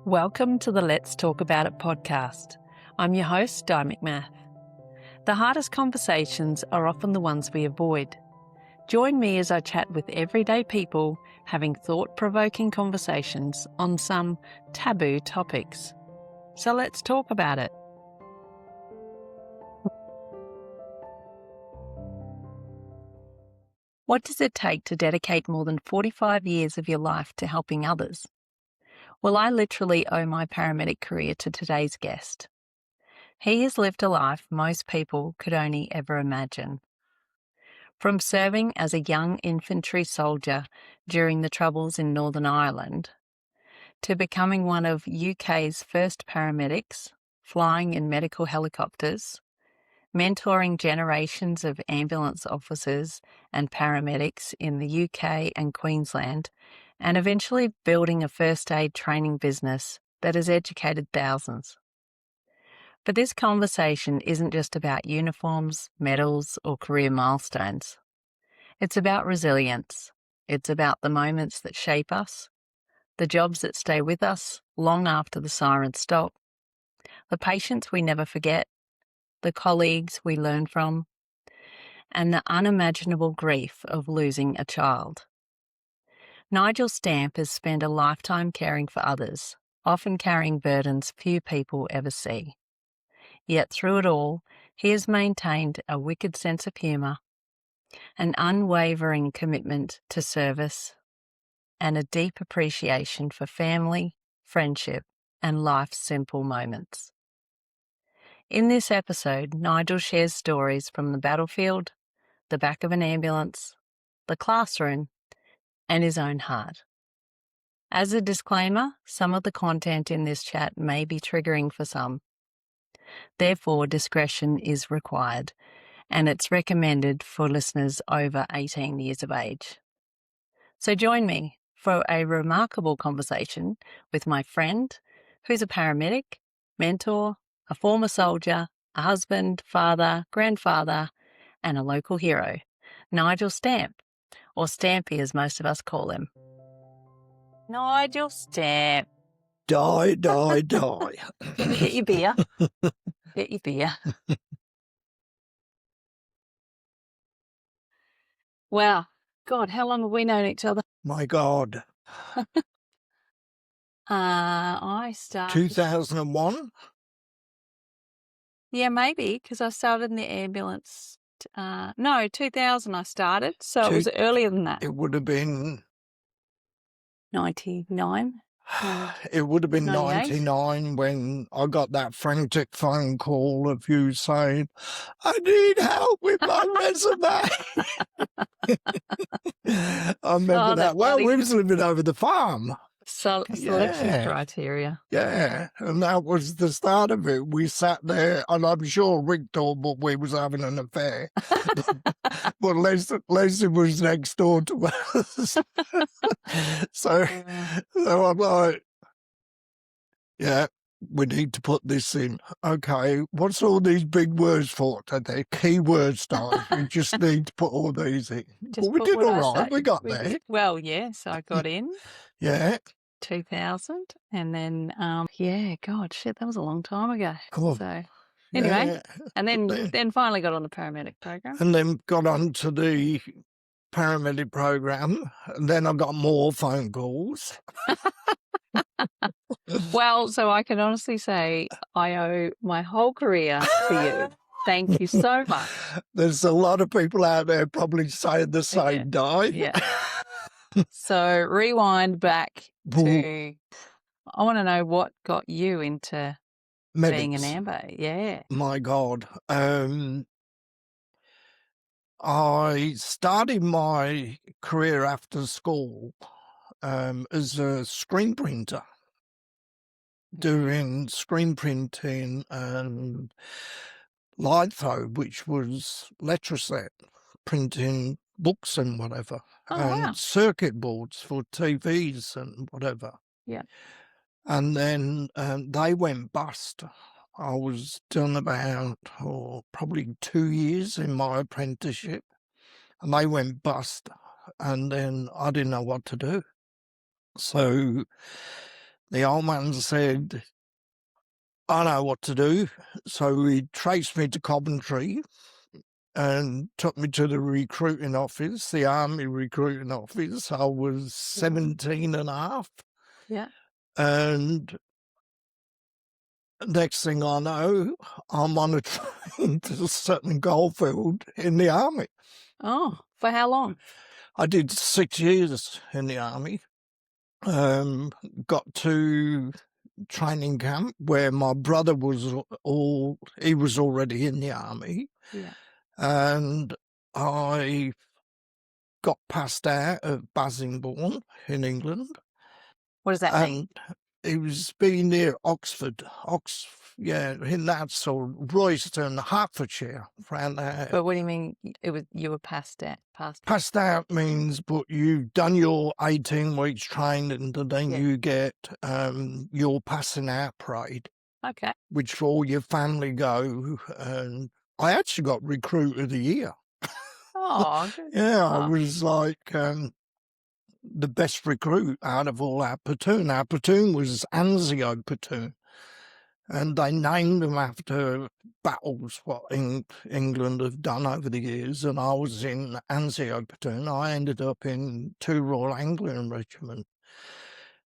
Welcome to the Let's Talk About It podcast. I'm your host, Di McMath. The hardest conversations are often the ones we avoid. Join me as I chat with everyday people having thought-provoking conversations on some taboo topics. So let's talk about it. What does it take to dedicate more than 45 years of your life to helping others? Well, I literally owe my paramedic career to today's guest. He has lived a life most people could only ever imagine. From serving as a young infantry soldier during the Troubles in Northern Ireland, to becoming one of UK's first paramedics, flying in medical helicopters, mentoring generations of ambulance officers and paramedics in the UK and Queensland, and eventually building a first aid training business that has educated thousands. But this conversation isn't just about uniforms, medals, or career milestones. It's about resilience. It's about the moments that shape us, the jobs that stay with us long after the sirens stop, the patients we never forget, the colleagues we learn from, and the unimaginable grief of losing a child. Nigel Stamp has spent a lifetime caring for others, often carrying burdens few people ever see. Yet through it all, he has maintained a wicked sense of humour, an unwavering commitment to service, and a deep appreciation for family, friendship, and life's simple moments. In this episode, Nigel shares stories from the battlefield, the back of an ambulance, the classroom, and his own heart. As a disclaimer, some of the content in this chat may be triggering for some. Therefore, discretion is required, and it's recommended for listeners over 18 years of age. So join me for a remarkable conversation with my friend, who's a paramedic, mentor, a former soldier, a husband, father, grandfather, and a local hero, Nigel Stamp, or Stampy as most of us call him. Nigel Stamp. Die. Get your beer. Get your beer. Wow. God, how long have we known each other? My God. I started... 2001? Yeah, maybe, because I started in the ambulance. No, 2000 I started, so it was earlier than that. It would have been... 99? It would have been 98? 99 when I got that frantic phone call of you saying, I need help with my resume. I remember that. Well, we was living over the farm. Selection criteria. Yeah, and that was the start of it. We sat there, and I'm sure Rick thought we was having an affair. But Leslie was next door to us. So I'm like, yeah, we need to put this in. Okay, what's all these big words for today? Key words, Di. We just need to put all these in. Well, we did all right. We got there. Well, yes, I got in. Yeah. 2000, and then that was a long time ago. Cool. So anyway, and then finally got on the paramedic program, and then got on to the paramedic program, and then I got more phone calls. Well, so I can honestly say I owe my whole career to you. Thank you so much. There's a lot of people out there probably saying the same, Di. Yeah. So rewind back to, I want to know what got you into being an amber. Yeah. My God. I started my career after school as a screen printer, doing screen printing and litho, which was letraset, printing books and whatever. And circuit boards for TVs and whatever. Yeah. And then they went bust. I was done about probably 2 years in my apprenticeship, and they went bust. And then I didn't know what to do. So The old man said, I know what to do. So he traced me to Coventry and took me to the recruiting office, the army recruiting office. I was 17 and a half. Yeah. And next thing I know, I'm on a train to Sutton Goldfield in the army. Oh, for how long? I did 6 years in the army. Got to training camp where my brother was he was already in the army. Yeah. And I got passed out at Basingbourne in England. What does that mean? It was being near Oxford, in that sort of Royston, Hertfordshire, around there. But what do you mean you were passed out? Passed out means, but you've done your 18 weeks training and then you get your passing out parade. Okay. Which all your family go. And I actually got recruit of the year. Oh, good. Yeah, I was like the best recruit out of all our platoon. Our platoon was Anzio platoon, and they named them after battles what England have done over the years, and I was in Anzio platoon. I ended up in 2 Royal Anglian Regiment.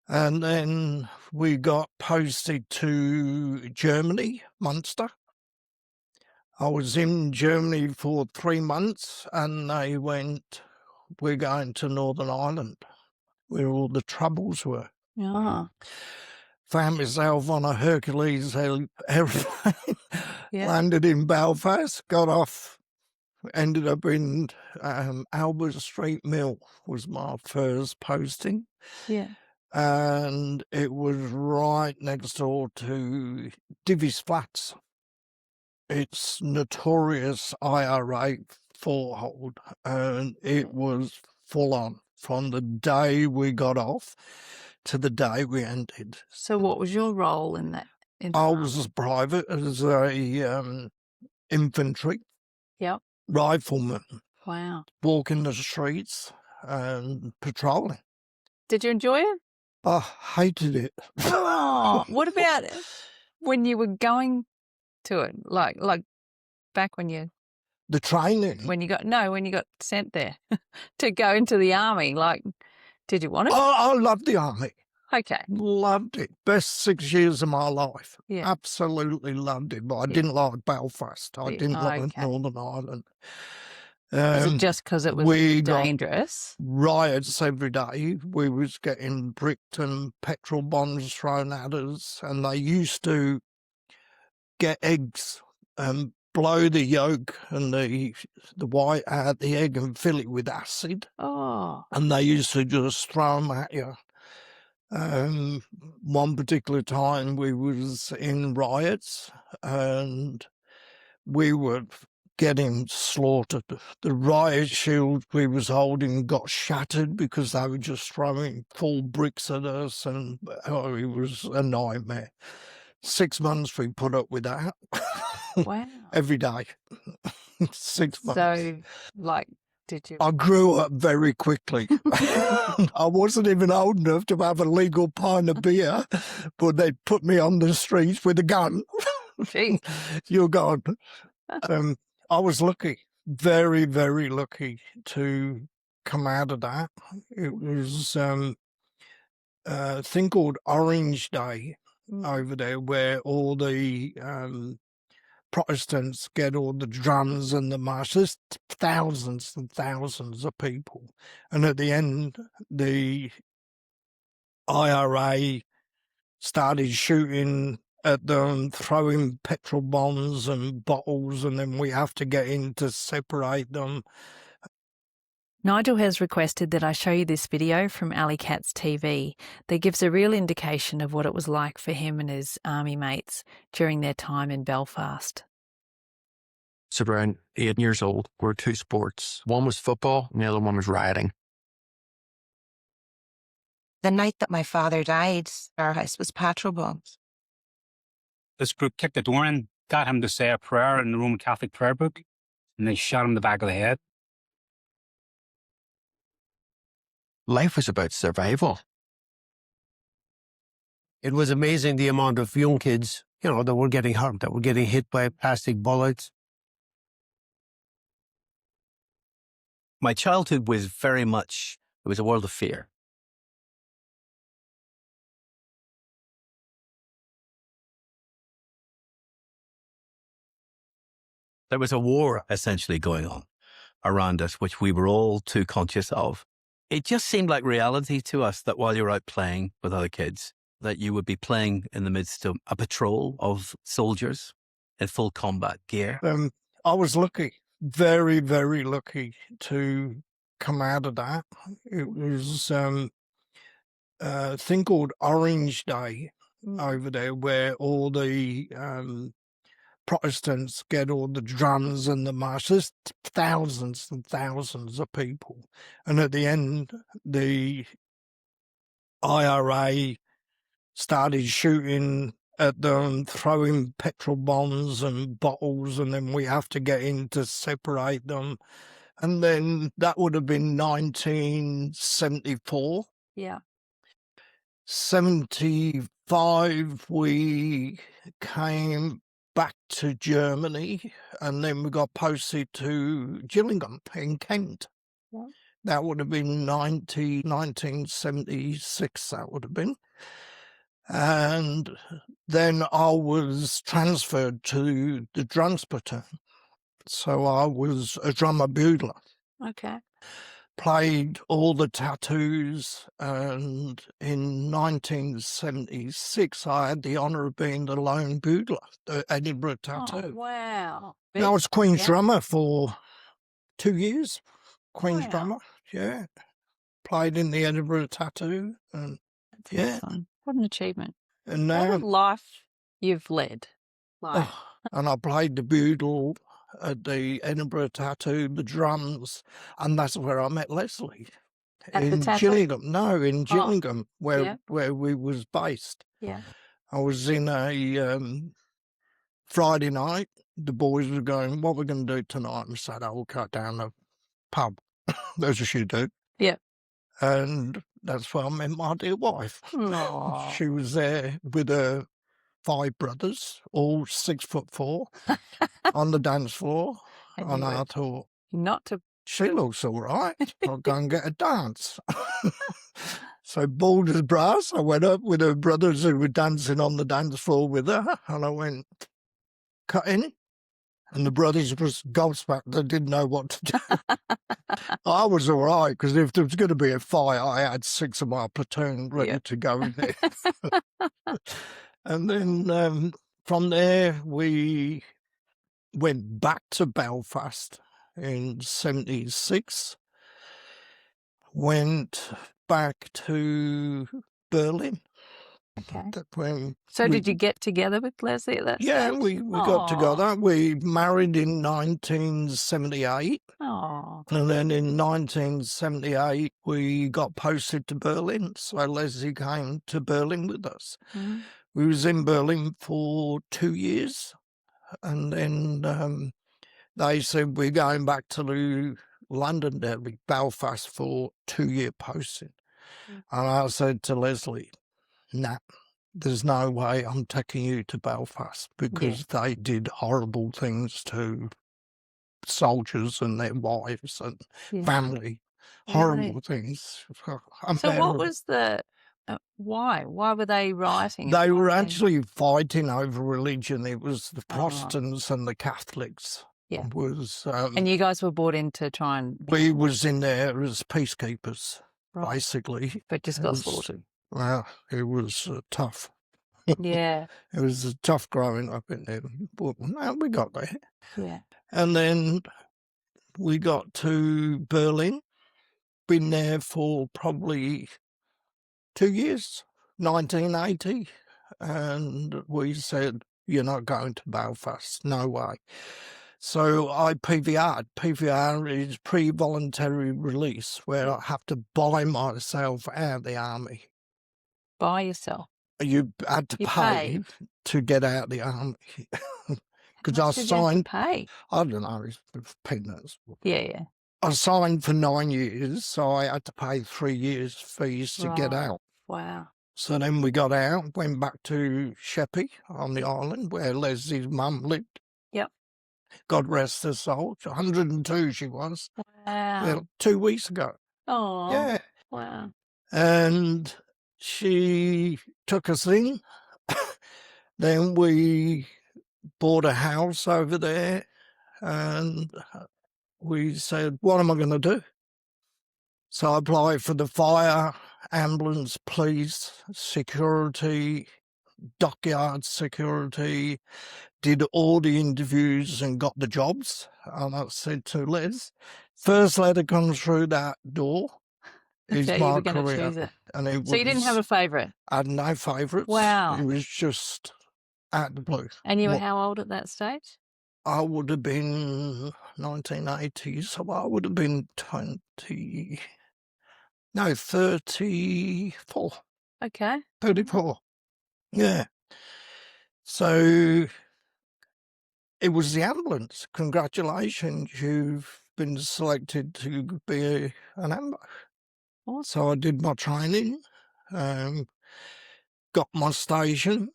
And then we got posted to Germany, Munster. I was in Germany for 3 months, and they went, we're going to Northern Ireland, where all the troubles were. Yeah. Found myself on a Hercules airplane, landed in Belfast, got off, ended up in Albert Street Mill was my first posting. Yeah. And it was right next door to Divi's Flats. It's notorious IRA forehold, and it was full on from the day we got off to the day we ended. So what was your role in that? I was a private, as a infantry rifleman. Wow. Walking the streets and patrolling. Did you enjoy it? I hated it. Oh, what about when you were going to it? Like back when you... The training? When you got sent there to go into the army. Like, did you want it? Oh, I loved the army. Okay. Loved it. Best 6 years of my life. Yeah. Absolutely loved it. But I didn't like Belfast. I didn't like Northern Ireland. Was it just because it was dangerous? Riots every day. We was getting bricked and petrol bombs thrown at us, and they used to get eggs and blow the yolk and the white out the egg and fill it with acid. Oh. And they used to just throw them at you. One particular time we was in riots and we were getting slaughtered. The riot shield we was holding got shattered because they were just throwing full bricks at us, and it was a nightmare. 6 months we put up with that. Wow. Every day. 6 months. So, like, did you... I grew up very quickly. I wasn't even old enough to have a legal pint of beer, but they put me on the streets with a gun. Gee. You're gone. I was lucky, very, very lucky to come out of that. It was a thing called Orange Day over there, where all the Protestants get all the drums and the marches, thousands and thousands of people. And at the end, the IRA started shooting at them, throwing petrol bombs and bottles, and then we have to get in to separate them. Nigel has requested that I show you this video from Alley Cat's TV that gives a real indication of what it was like for him and his army mates during their time in Belfast. So around 8 years old, we were 2 sports. One was football and the other one was riding. The night that my father died, our house was petrol bombs. This group kicked the door in, got him to say a prayer in the Roman Catholic prayer book, and they shot him in the back of the head. Life was about survival. It was amazing the amount of young kids, you know, that were getting hurt, that were getting hit by plastic bullets. My childhood was very much, it was a world of fear. There was a war essentially going on around us, which we were all too conscious of. It just seemed like reality to us that while you're out playing with other kids, that you would be playing in the midst of a patrol of soldiers in full combat gear. I was lucky, very, very lucky to come out of that. It was a thing called Orange Day over there, where all the Protestants get all the drums and the marches, thousands and thousands of people. And at the end, the IRA started shooting at them, throwing petrol bombs and bottles, and then we have to get in to separate them. And then that would have been 1974. Yeah. 75, we came back to Germany, and then we got posted to Gillingham in Kent. Yeah. That would have been 1976, that would have been. And then I was transferred to the drums platoon. So I was a drummer bugler. Okay. Played all the tattoos, and in 1976 I had the honour of being the lone bugler, the Edinburgh Tattoo. Oh, wow. And I was Queen's Yeah. drummer for 2 years. Queen's Wow. drummer, yeah. Played in the Edinburgh Tattoo, and That's yeah. awesome. What an achievement. And What a now, life you've led. Like, and I played the bugle at the Edinburgh Tattoo, the drums, and that's where I met Leslie. At the In tattoo? Gillingham. No, in Gillingham, yeah. where we was based. yeah. I was in a Friday night. The boys were going, what we're going to do tonight? And I said, we'll cut down the pub. As you do. Yeah. And that's where I met my dear wife. Aw. She was there with her 5 brothers, all 6'4", on the dance floor. And And you I were thought, not to. she looks all right. I'll go and get a dance. So bald as brass, I went up with her brothers who were dancing on the dance floor with her, and I went, cut in. And the brothers was gobsmacked. They didn't know what to do. I was all right, because if there was going to be a fight, I had 6 of my platoon ready to go in there. And then from there, we went back to Belfast in 76, went back to Berlin. Okay. When So did you get together with Leslie at that Yeah, stage? we got together. We married in 1978. Oh. And then in 1978, we got posted to Berlin. So Leslie came to Berlin with us. Mm. We was in Berlin for 2 years. And then they said, we're going back to Londonderry, Belfast, for 2-year posting. Mm. And I said to Leslie, nah, there's no way I'm taking you to Belfast, because they did horrible things to soldiers and their wives and family. Horrible things. So what Unbearable. was the why? Why were they rioting? They were actually fighting over religion. It was the Protestants and the Catholics. Yeah. Was and you guys were brought in to try and. we was in there as peacekeepers, Right. basically. But just It got was- slaughtered. Well, it was tough. Yeah. It was tough growing up in there. But no, we got there. Yeah. And then we got to Berlin. Been there for probably 2 years, 1980. And we said, you're not going to Belfast. No way. So I PVR'd. PVR is pre-voluntary release, where I have to buy myself out of the army. By yourself. You had to You pay paid? to get out of the army. Because I How much did you have to signed, pay. I don't know, it's peanuts. Yeah, yeah. I signed for 9 years, so I had to pay 3 years fees to get Right. out. Wow. So then we got out, went back to Sheppey on the island where Leslie's mum lived. Yep. God rest her soul. 102 she was. Wow. 2 weeks ago. Oh. Yeah. Wow. And she took us in. Then we bought a house over there and we said, what am I going to do? So I applied for the fire, ambulance, police, security, dockyard security, did all the interviews and got the jobs. And I said to Les, first letter comes through that door is So you my were going to career. choose it. And it So you didn't have a favourite? I had no favourites. Wow. It was just out the blue. And you were how old at that stage? I would have been 1980, so I would have been 34. Okay. 34. Yeah. So it was the ambulance. Congratulations, you've been selected to be an ambulance. Awesome. So I did my training, got my station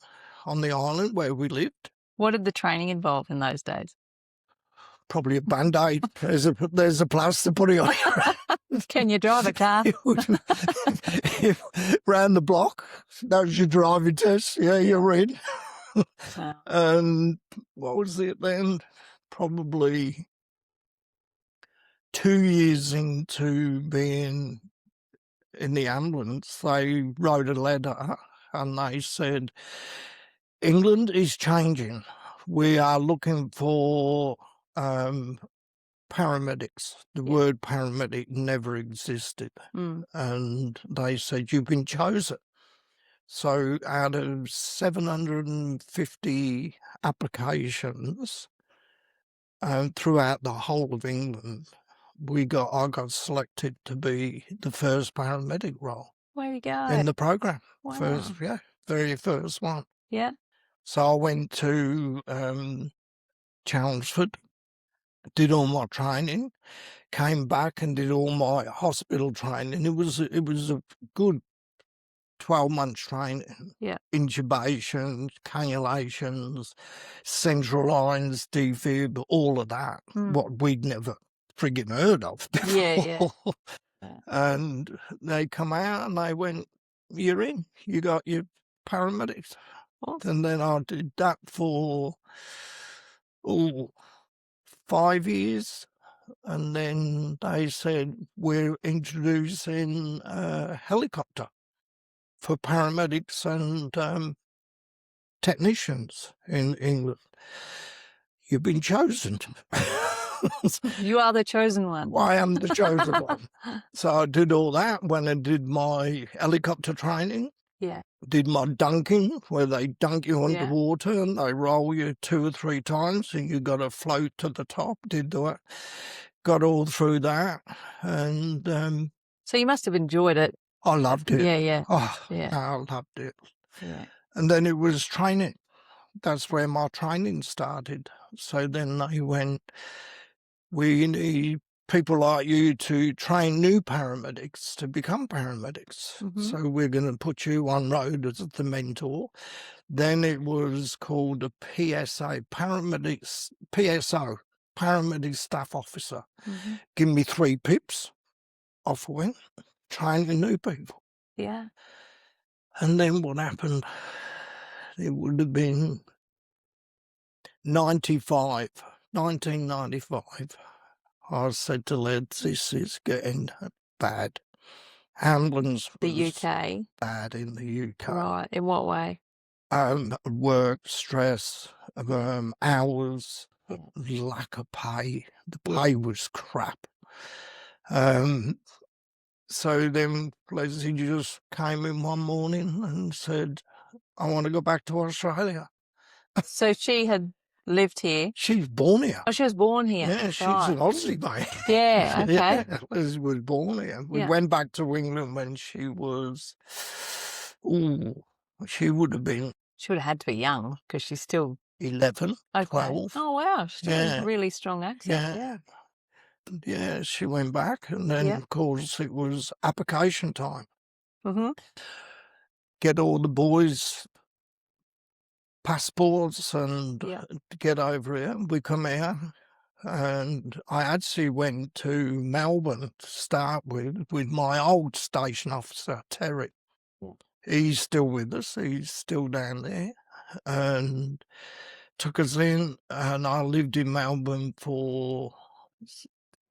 on the island where we lived. What did the training involve in those days? Probably a Band-Aid. There's a plaster put it on. Can you drive a car? Round the block. That was your driving test. Yeah, you're in. Wow. And what was it then? Probably 2 years into being in the ambulance, they wrote a letter and they said, England is changing. We are looking for paramedics. The word paramedic never existed. And they said, you've been chosen. So out of 750 applications throughout the whole of England, I got selected to be the first paramedic role. Where you go? In the program. Wow. Very first one. Yeah. So I went to Chelmsford, did all my training, came back and did all my hospital training. It was a good 12 months training. Yeah. Intubations, cannulations, central lines, defib, all of that. What we'd never frigging heard of before. Yeah. And they come out and they went, you're in, you got your paramedics. Awesome. And then I did that for 5 years. And then they said, we're introducing a helicopter for paramedics and technicians in England. You've been chosen. You are the chosen one. I am the chosen one. So I did all that when I did my helicopter training. Yeah. Did my dunking, where they dunk you underwater and they roll you 2 or 3 times and you got to float to the top. Did that. Got all through that. And so you must have enjoyed it. I loved it. Yeah. Oh, Yeah. I loved it. Yeah. And then it was training. That's where my training started. So then they went, we need people like you to train new paramedics to become paramedics. So we're going to put you on road as the mentor. Then it was called a PSO, Paramedic Staff Officer. Give me 3 pips. Off I went, training new people. Yeah. And then what happened? It would have been 1995. I said to Led, this is getting bad. Ambulance The was UK. bad in the UK. Right. In what way? Work, stress, hours, lack of pay. The pay was crap. So then Leslie just came in one morning and said, I want to go back to Australia. So she had lived here. She's born here. Oh, she was born here. Yeah, she's right. an Aussie, mate. Yeah, okay. Yeah, Leslie was born here. We Yeah. went back to England when she was, she would have been She would have had to be young because she's still 11, okay. 12. Oh, wow. She's got Yeah. a really strong accent. Yeah. Yeah, she went back and then, of course, it was application time. get all the boys' passports and Yeah. get over here. We come here, and I actually went to Melbourne to start with my old station officer, Terry. Yeah. He's still with us. He's still down there, and took us in, and I lived in Melbourne for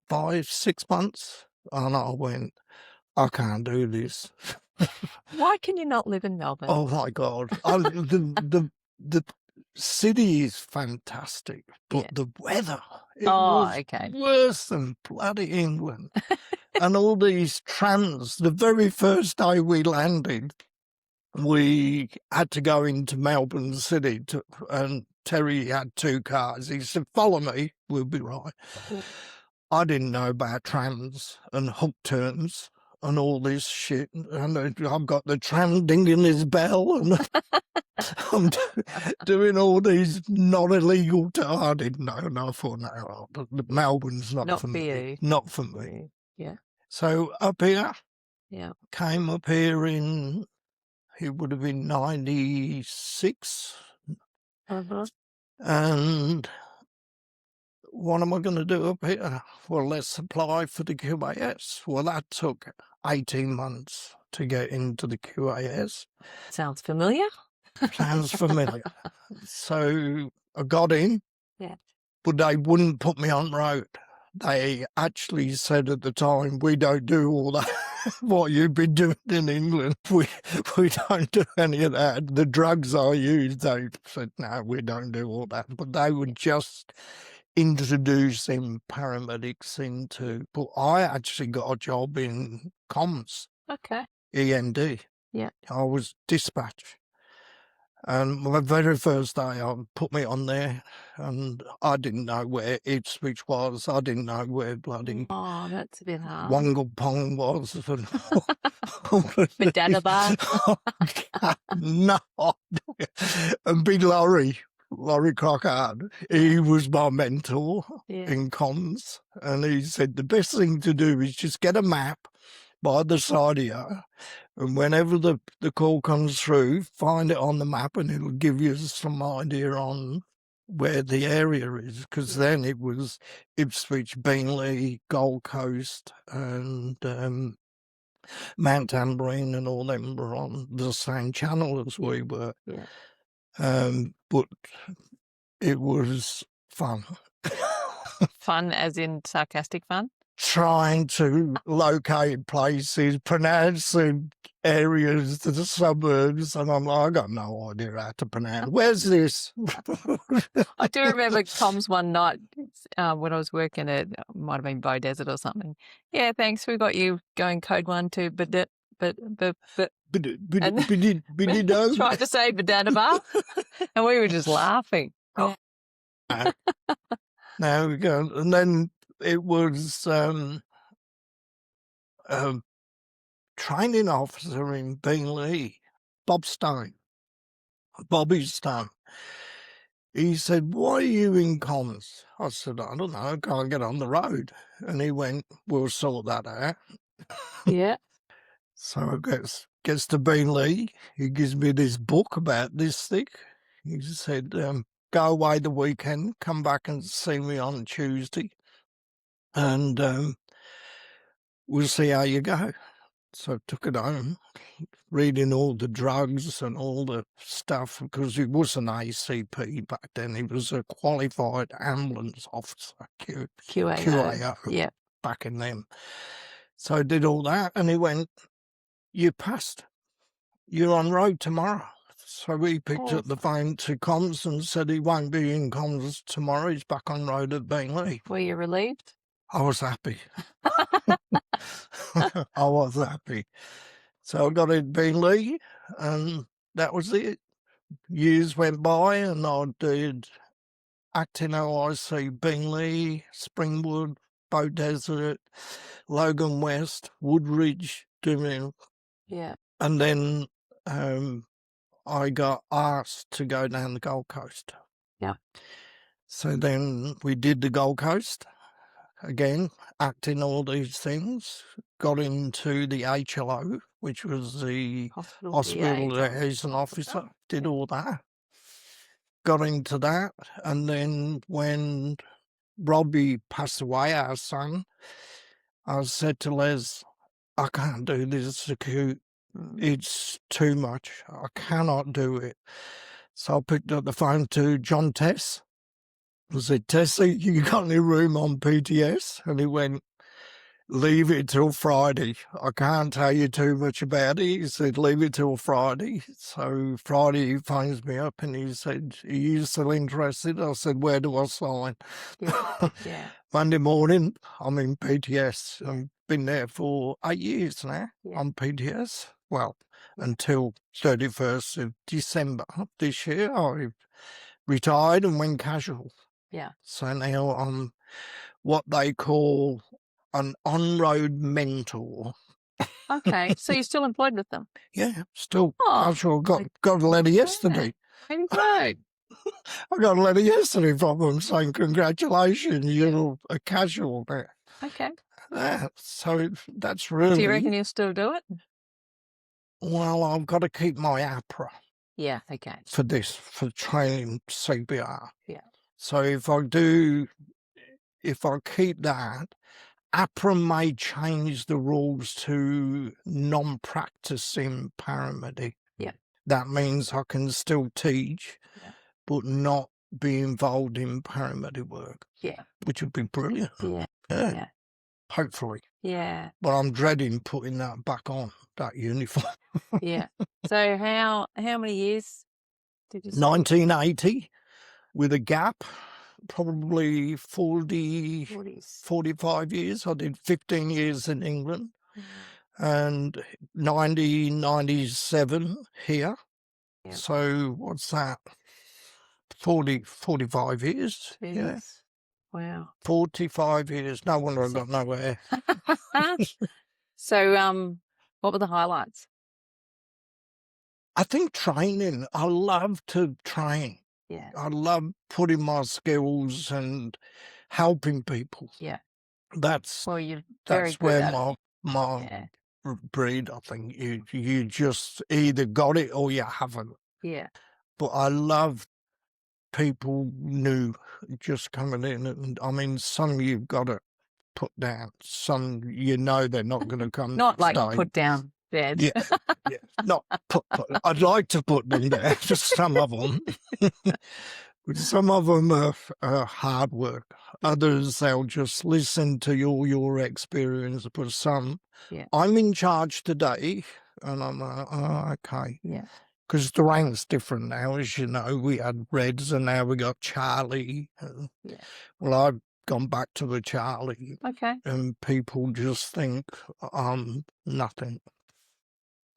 5-6 months, and I went, I can't do this. Why can you not live in Melbourne? Oh my God. The city is fantastic, but Yeah. the weather, it Oh, was okay. worse than bloody England. And all these trams, the very first day we landed, we had to go into Melbourne City, and Terry had 2 cars. He said, follow me, we'll be right. Yeah. I didn't know about trams and hook turns and all this shit. And I've got the tram dinging his bell, and I'm doing all these not illegal. I didn't know enough for now. Melbourne's not for me. you. Not for me. Yeah. So up here, Yeah. came up here in, it would have been 96. Uh-huh. And what am I going to do up here? Well, let's apply for the QAS. Well, that took 18 months to get into the QAS. Sounds familiar. Sounds familiar. So I got in, Yeah. but they wouldn't put me on road. They actually said at the time, we don't do all that, what you've been doing in England. We don't do any of that. The drugs I use, they said, no, we don't do all that. But they were just introducing paramedics into, but I actually got a job in comms, Okay. END. Yeah. I was dispatch. And my very first day, I put me on there, and I didn't know where Ipswich was. I didn't know where bloody Oh, that's a bit hard. Wangapong was. Badadabar. No idea. And Big Laurie Crockard, he was my mentor Yeah. in comms, and he said the best thing to do is just get a map by the side of you, and whenever the call comes through, find it on the map, and it'll give you some idea on where the area is, because then it was Ipswich, Beenleigh, Gold Coast, and Mount Tambourine, and all them were on the same channel as we were. Yeah. But it was fun. Fun as in sarcastic fun? Trying to locate places, pronounce the areas, the suburbs, and I'm like, I got no idea how to pronounce. Where's this? I do remember comms one night when I was working at, might have been Bow Desert or something. Yeah, thanks. We got you going code 1 to but Bididoo. tried to say Badadabar, and we were just laughing. Oh. There we go. And then it was training officer in Beenleigh, Bobby Stone. He said, why are you in comms? I said, I don't know, I can't get on the road. And he went, we'll sort that out. Yeah. So I gets to Beenleigh. He gives me this book about this thing. He said, go away the weekend, come back and see me on Tuesday, and we'll see how you go. So I took it home, reading all the drugs and all the stuff, because he wasn't ACP back then. He was a qualified ambulance officer, QAO, Yeah. back in them. So I did all that, and he went, you passed. You're on road tomorrow. So he picked up the phone to comms and said he won't be in comms tomorrow. He's back on road at Beenleigh. Were you relieved? I was happy. I was happy. So I got in Beenleigh, and that was it. Years went by, and I did acting OIC Beenleigh, Springwood, Bow Desert, Logan West, Woodridge, doing. Yeah. And then I got asked to go down the Gold Coast. Yeah. So then we did the Gold Coast, again, acting all these things. Got into the HLO, which was the hospital liaison officer. Did all that. Got into that. And then when Robbie passed away, our son, I said to Les, I can't do this acute. It's too much. I cannot do it. So I picked up the phone to John Tess. I said, Tessie, you got any room on PTS? And he went, leave it till Friday. I can't tell you too much about it. He said, leave it till Friday. So Friday he phones me up and he said, are you still interested? I said, where do I sign? Yeah. Monday morning, I'm in PTS. I've been there for 8 years now on PTS. Well, until 31st of December this year, I retired and went casual. Yeah. So now I'm what they call an on-road mentor. Okay. So you're still employed with them? Yeah, still Oh, casual. Got a letter yesterday. Maybe so. I got a letter yesterday from them saying, congratulations, you're a casual now. Okay. Yeah, so that's really... Do you reckon you'll still do it? Well, I've got to keep my APRA. Yeah, okay. For this, for training CPR. Yeah. So if I keep that, APRA may change the rules to non-practicing paramedic. Yeah. That means I can still teach, but not be involved in paramedic work. Yeah. Which would be brilliant. Yeah. Yeah. Hopefully. Yeah. But I'm dreading putting that back on, that uniform. Yeah. So how many years did you say? 1980 with a gap, probably 40s. 45 years. I did 15 years in England and 1997 here. Yeah. So what's that? 45 years. Jeez. Yeah. Wow. 45 years. No wonder I got nowhere. So what were the highlights? I think training. I love to train. Yeah. I love putting my skills and helping people. Yeah. That's Well, you're very that's good where at it. my breed. I think you just either got it or you haven't. Yeah. But I love people new just coming in, and I mean, some you've got to put down. Some they're not going to come. Not like stay. put down dead. Yeah, yeah. Not put. I'd like to put them there. Just some of them. But some of them are hard work. Others, they'll just listen to your experience. But some, I'm in charge today, and I'm like, oh, okay. Yeah. Because the rank's different now, as you know. We had Reds, and now we got Charlie. Well, I've gone back to the Charlie. Okay. And people just think I'm nothing.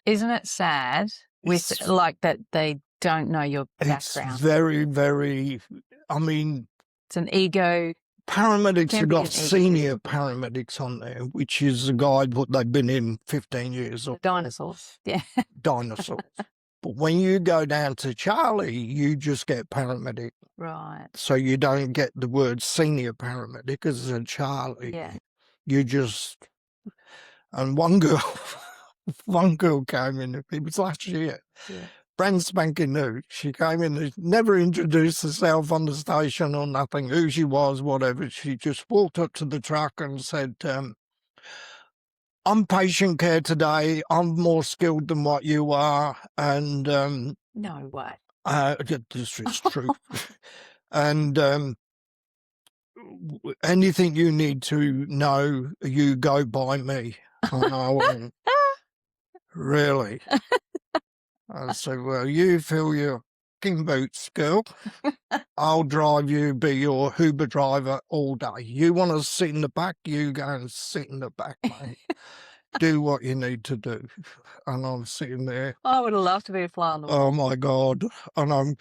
Isn't it sad with like that they don't know your background? It's very, very, I mean... It's an ego. Paramedics have got senior paramedics on there, which is a guide what they've been in 15 years. Or dinosaurs. Yeah. Dinosaurs. But when you go down to Charlie, you just get paramedic. Right. So you don't get the word senior paramedic because it's a Charlie. Yeah. You just... And one girl came in, it was last year. Yeah. Brand spanking new. She came in, never introduced herself on the station or nothing, who she was, whatever. She just walked up to the truck and said, I'm patient care today. I'm more skilled than what you are. And no way. This is true. And anything you need to know, you go by me. And I went, really? I said, well, you fill your king boots, girl. I'll drive you, be your Uber driver all day. You want to sit in the back, you go and sit in the back, mate. Do what you need to do. And I'm sitting there. I would have loved to be a fly on the wall. Oh, my God. And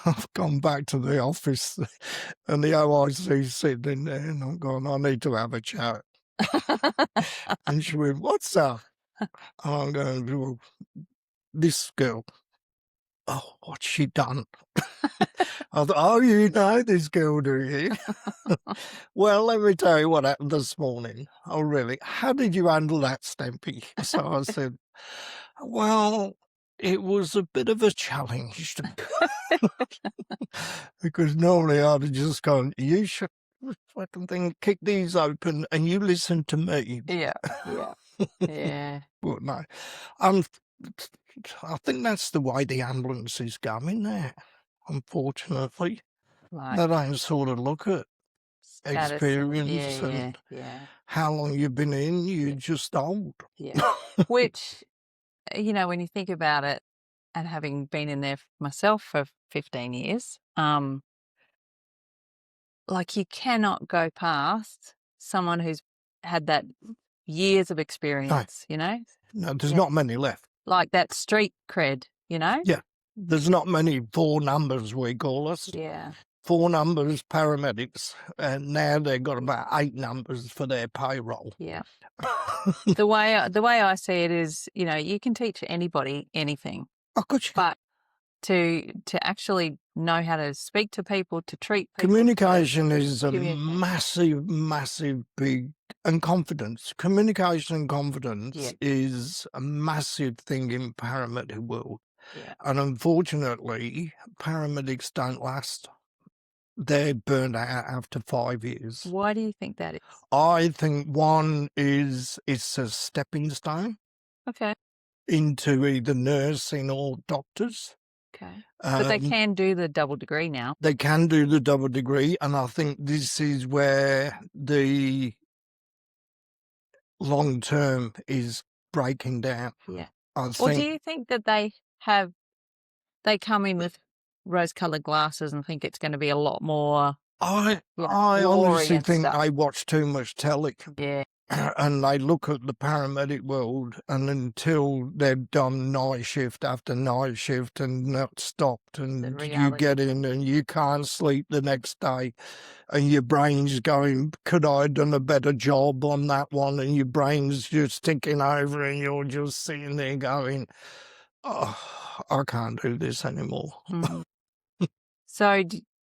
I've gone back to the office and the OIC's sitting in there and I'm going, I need to have a chat. And she went, what's that? And I'm going, well, this girl. oh, what's she done? I thought, oh, you know this girl, do you? Well, let me tell you what happened this morning. Oh, really? How did you handle that, Stampy? So I said, well, it was a bit of a challenge because normally I'd have just gone, you should fucking thing, kick these open and you listen to me. Yeah. Yeah. Yeah. But no, I think that's the way the ambulance is going there, unfortunately. Like They don't sort of look at status experience and and yeah. how long you've been in, you're Yeah. just old. Yeah. Which, when you think about it, and having been in there myself for 15 years, like you cannot go past someone who's had that years of experience, No, there's Yeah. not many left. like that street cred, Yeah, there's not many 4 numbers, we call us. Yeah. 4 numbers paramedics, and now they've got about 8 numbers for their payroll. Yeah. The way I see it is, you can teach anybody anything, Of course you can. but to actually know how to speak to people, to treat people. Communication is a Communication. massive, big, and confidence. Communication and confidence Yeah. is a massive thing in paramedic world. Yeah. And unfortunately, paramedics don't last. They're burned out after 5 years. Why do you think that is? I think one is it's a stepping stone Okay. into either nursing or doctors. Okay. But they can do the double degree now. They can do the double degree, and I think this is where the long term is breaking down. Yeah. I Or think do you think that they come in with rose-coloured glasses and think it's going to be a lot more? I glory honestly and think stuff? they watch too much telly. Yeah. And they look at the paramedic world, and until they've done night shift after night shift and not stopped, and you reality. get in and you can't sleep the next day, and your brain's going, could I have done a better job on that one? And your brain's just ticking over, and you're just sitting there going, oh, I can't do this anymore. Mhm. So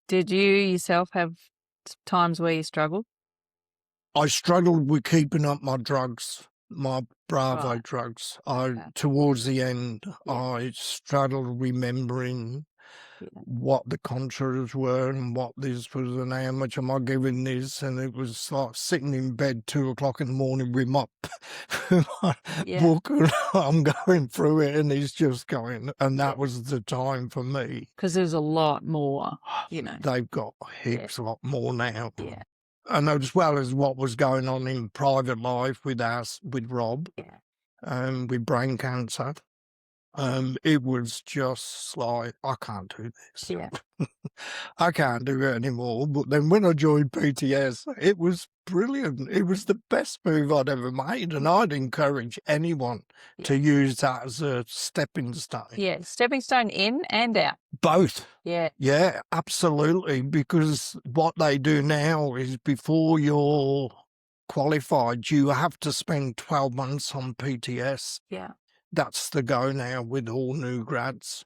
did you yourself have times where you struggled? I struggled with keeping up my drugs, my Bravo Right. drugs. Okay. Towards the end, Yeah. I struggled remembering Yeah. what the contras were and what this was and how much am I giving this. And it was like sitting in bed 2 o'clock in the morning with my, my Yeah. book, and I'm going through it, and it's just going. And that was the time for me. Because there's a lot more, They've got heaps a lot more now. Yeah. And as well as what was going on in private life with us, with Rob, Yeah. with brain cancer, it was just like, I can't do this. Yeah. I can't do it anymore. But then when I joined PTS, it was brilliant. It was the best move I'd ever made, and I'd encourage anyone to use that as a stepping stone. Yeah. Stepping stone in and out. Both. Yeah. Yeah, absolutely. Because what they do now is before you're qualified, you have to spend 12 months on PTS. Yeah. That's the go now with all new grads,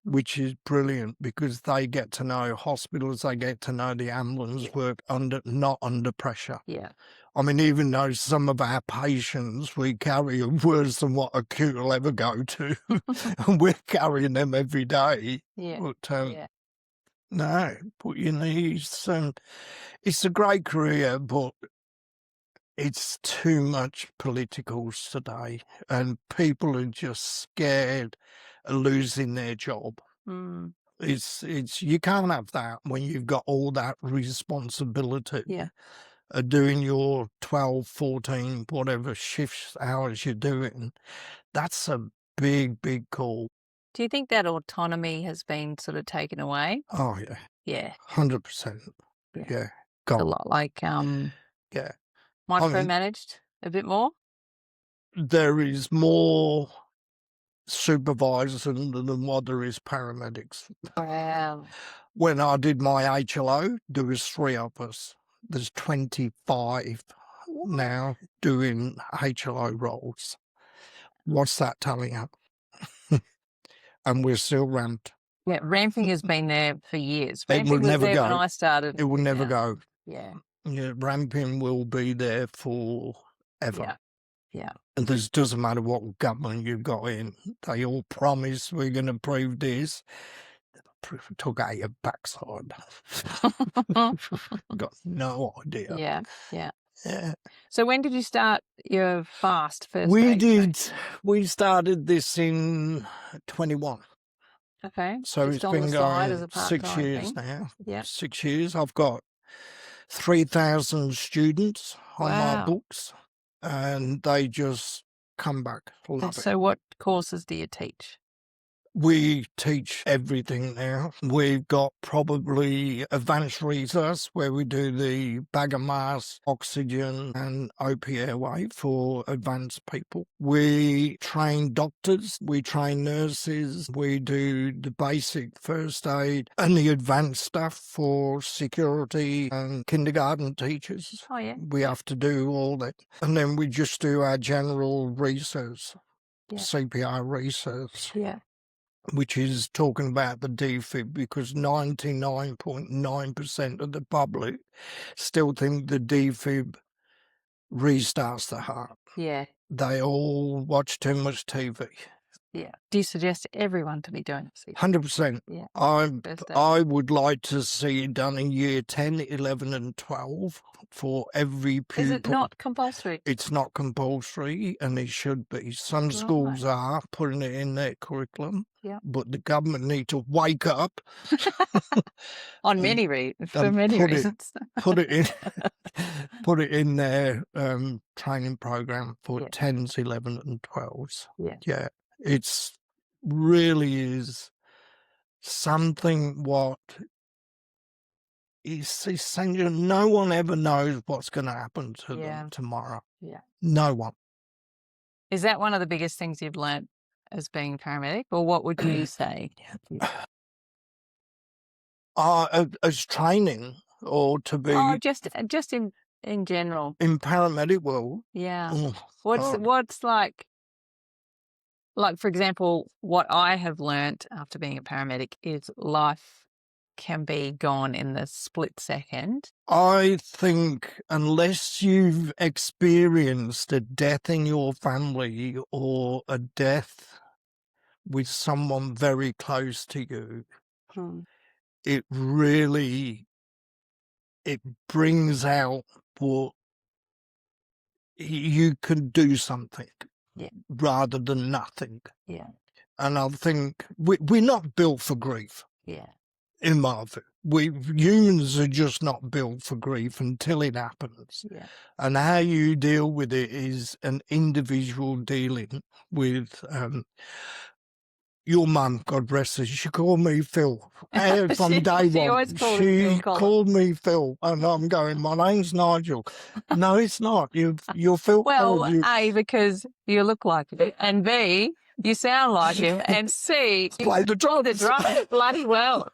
which is brilliant because they get to know hospitals, they get to know the ambulance work not under pressure. Yeah. I mean, even though some of our patients we carry are worse than what acute will ever go to, and we're carrying them every day. Yeah. But Yeah. no, but it's a great career, but it's too much politicals today, and people are just scared of losing their job. Mm. It's you can't have that when you've got all that responsibility Yeah. of doing your 12, 14, whatever shifts hours you're doing. That's a big call. Do you think that autonomy has been sort of taken away? Oh yeah, Yeah. 100%. Yeah. Yeah, A gone. lot like Yeah, micromanaged a bit more. there is more supervisors than what there is paramedics. Wow. When I did my HLO, there was 3 of us. There's 25 now doing HLO roles. What's that telling you? And we're still ramped. Yeah, ramping has been there for years. It Ramping will was never there when go. I started. It will never Yeah. go. Yeah, Yeah, ramping will be there forever. yeah, yeah. And this doesn't matter what government you've got in. They all promise we're going to prove this. Took out your backside. Got no idea. Yeah, yeah. Yeah. So when did you start your fast first We aid did. training? We started this in 21. Okay. So Just it's on been the side as going a 6 part-time years thing? now. Yeah. 6 years. I've got 3,000 students on my Wow. books, and they just come back. Love it. So what courses do you teach? We teach everything now. We've got probably advanced resource where we do the bag of mask, oxygen and OP airway for advanced people. We train doctors, we train nurses, we do the basic first aid and the advanced stuff for security and kindergarten teachers. Oh, yeah. We have to do all that. And then we just do our general research, Yeah. CPR research, Yeah. which is talking about the defib, because 99.9% of the public still think the defib restarts the heart. Yeah. They all watch too much TV. Yeah. Do you suggest everyone to be doing it? 100%. Yeah. First aid. I would like to see it done in year 10, 11 and 12 for every pupil. Is it not compulsory? It's not compulsory, and it should be. Some schools are putting it in their curriculum, Yeah. but the government need to wake up. On many reasons. For and many put it- reasons. Put it in their training program for Yeah. 10s, 11 and 12s. Yeah. Yeah, it's really is something what is essential. No one ever knows what's going to happen to Yeah. them tomorrow. Yeah. No one. Is that one of the biggest things you've learnt as being a paramedic, or what would you say? As training or to be Oh, just in general. in paramedic world. Yeah. Oh, What's like for example, what I have learnt after being a paramedic is life can be gone in the split second. I think unless you've experienced a death in your family or a death with someone very close to you, it really, it brings out what you can do something rather than nothing. Yeah. And I think we're not built for grief. Yeah. In my view, humans are just not built for grief until it happens. Yeah. And how you deal with it is an individual dealing with your mum, God rest her. She called me Phil. From day She one, always called you she Phil, Colin. called me Phil. And I'm going, my name's Nigel. No, it's not. You're Phil. Well, Collins. A, because you look like it, and B, you sound like him, and C, you Play the play the drums. drums bloody well.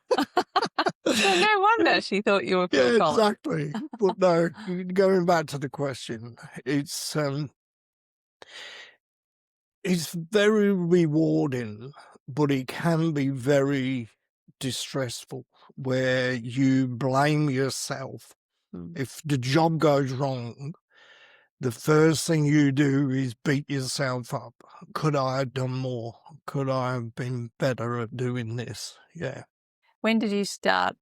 So no wonder she thought you were Phil Yeah, Collins. exactly. But no, going back to the question, it's very rewarding, but it can be very distressful where you blame yourself. If the job goes wrong, the first thing you do is beat yourself up. Could I have done more? Could I have been better at doing this? Yeah. When did you start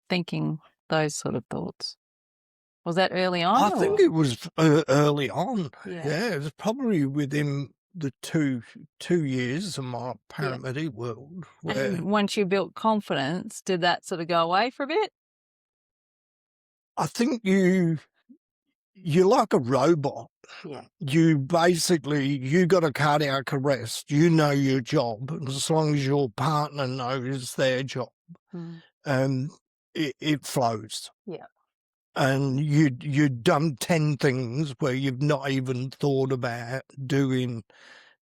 thinking those sort of thoughts? Was that early on? I think it was early on. Yeah. Yeah, it was probably within the two years of my paramedic world. Where And once you built confidence, did that sort of go away for a bit? I think you're like a robot. Yeah. You got a cardiac arrest. You know your job, and as long as your partner knows their job, it flows. Yeah. And you've done 10 things where you've not even thought about doing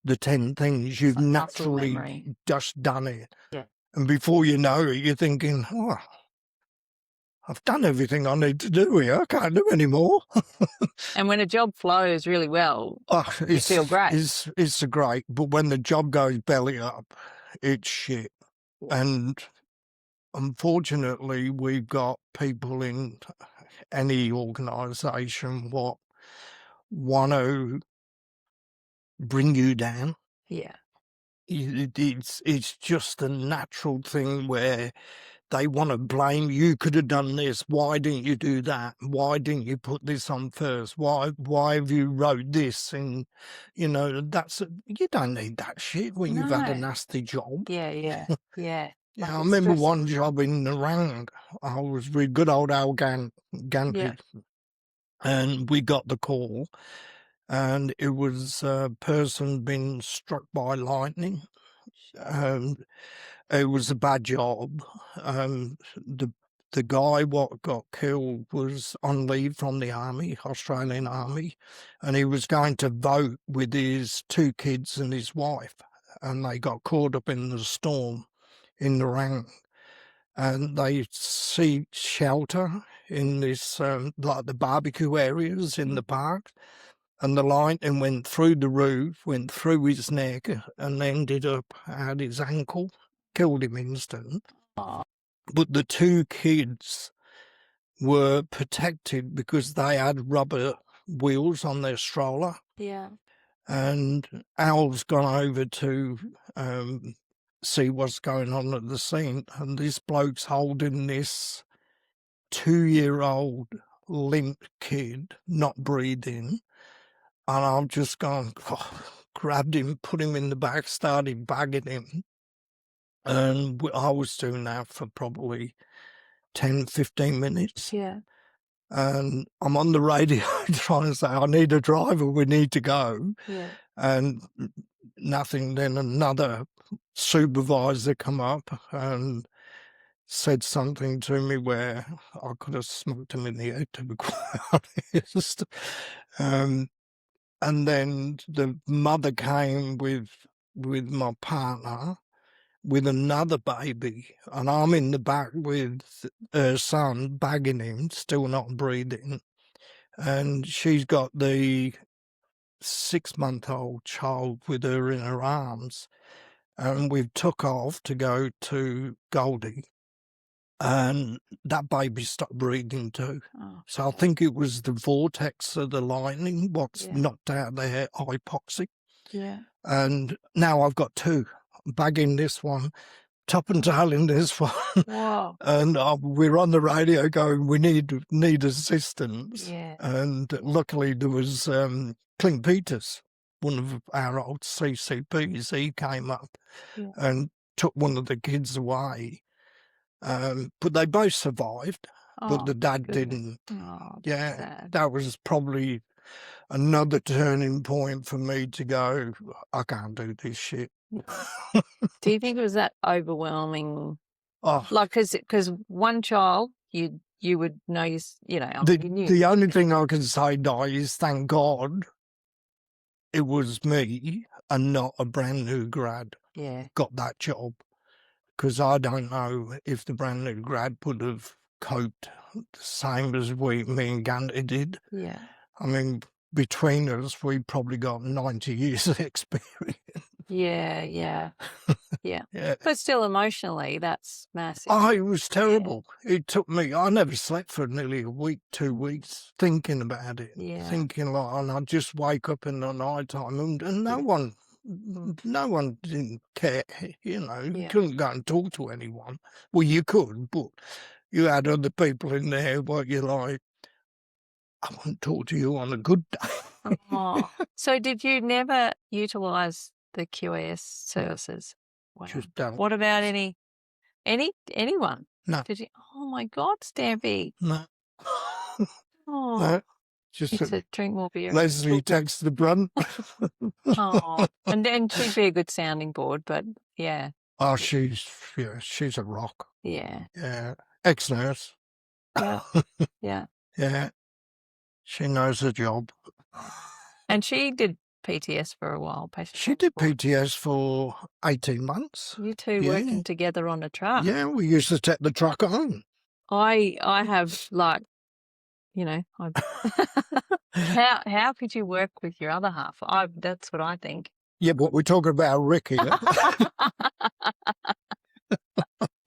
the 10 things. You've like muscle naturally memory. just done it. Yeah. And before you know it, you're thinking, oh, I've done everything I need to do here. I can't do any more. And when a job flows really well, you feel great. It's great. But when the job goes belly up, it's shit. And unfortunately, we've got people in any organisation what want to bring you down. Yeah. It's just a natural thing where they want to blame you. Could have done this. Why didn't you do that? Why didn't you put this on first? Why have you wrote this? And you don't need that shit when you've had a No. nasty job. Yeah. Yeah. Yeah. Yeah, Like I it's remember stressful. one job in the Rang. I was with good old Al Gantry, and we got the call, and it was a person being struck by lightning. It was a bad job. The guy what got killed was on leave from the army, Australian Army, and he was going to vote with his 2 kids and his wife, and they got caught up in the storm in the Rang. And they seek shelter in this, like the barbecue areas in the park. And the lightning went through the roof, went through his neck, and ended up at his ankle, killed him instant. Oh. But the 2 kids were protected because they had rubber wheels on their stroller. Yeah. And Al's gone over to see what's going on at the scene, and this bloke's holding this 2-year-old limp kid, not breathing, and I've just gone, grabbed him, put him in the back, started bagging him, and I was doing that for probably 10, 15 minutes. Yeah. And I'm on the radio trying to say, I need a driver, we need to go. Yeah. And nothing. Then another supervisor come up and said something to me where I could have smoked him in the head, to be quite honest. And then the mother came with my partner with another baby, and I'm in the back with her son, bagging him, still not breathing. And she's got the 6-month-old child with her in her arms. And we've took off to go to Goldie. And that baby stopped breathing too. Oh, So I think it was the vortex of the lightning what's knocked out their hypoxia. yeah. And now I've got 2. Bagging this one, top and tail in this one. Wow. And we're on the radio going, we need assistance. Yeah. And luckily there was Clint Peters, one of our old CCPs. He came up and took one of the kids away. But they both survived, but the dad didn't. Oh, Yeah, sad. that was probably another turning point for me to go, I can't do this shit. Do you think it was that overwhelming? Oh, Like, because one child, you would know, you know, you knew. the only thing I can say, Di, is thank God it was me and not a brand new grad Yeah. got that job. Because I don't know if the brand new grad would have coped the same as me and Gandy did. Yeah. I mean, between us, we probably got 90 years of experience. Yeah. Yeah. Yeah. Yeah. But still, emotionally, that's massive. Oh, it was terrible. It took me, I never slept for nearly a week, 2 weeks, thinking about it. Yeah. Thinking like, and I'd just wake up in the night time and no one didn't care, you know. You couldn't go and talk to anyone. Well, you could, but you had other people in there where you're like, I won't talk to you on a good day. Oh. So did you never utilise the QAS services? Wow. Just don't. What about anyone? No. Did you? Oh my God, Stampy. No. Oh. No. Just It's a drink more beer. Leslie takes the brunt. Oh. And then she'd be a good sounding board, but yeah. Oh, she's a rock. Yeah. Yeah. Ex-nurse. Yeah. Yeah. Yeah. She knows her job. And she did PTS for a while. She did PTS for 18 months. You two working together on a truck. Yeah, we used to take the truck on. I have, like, you know, how could you work with your other half? That's what I think. Yeah, but we're talking about Rick here.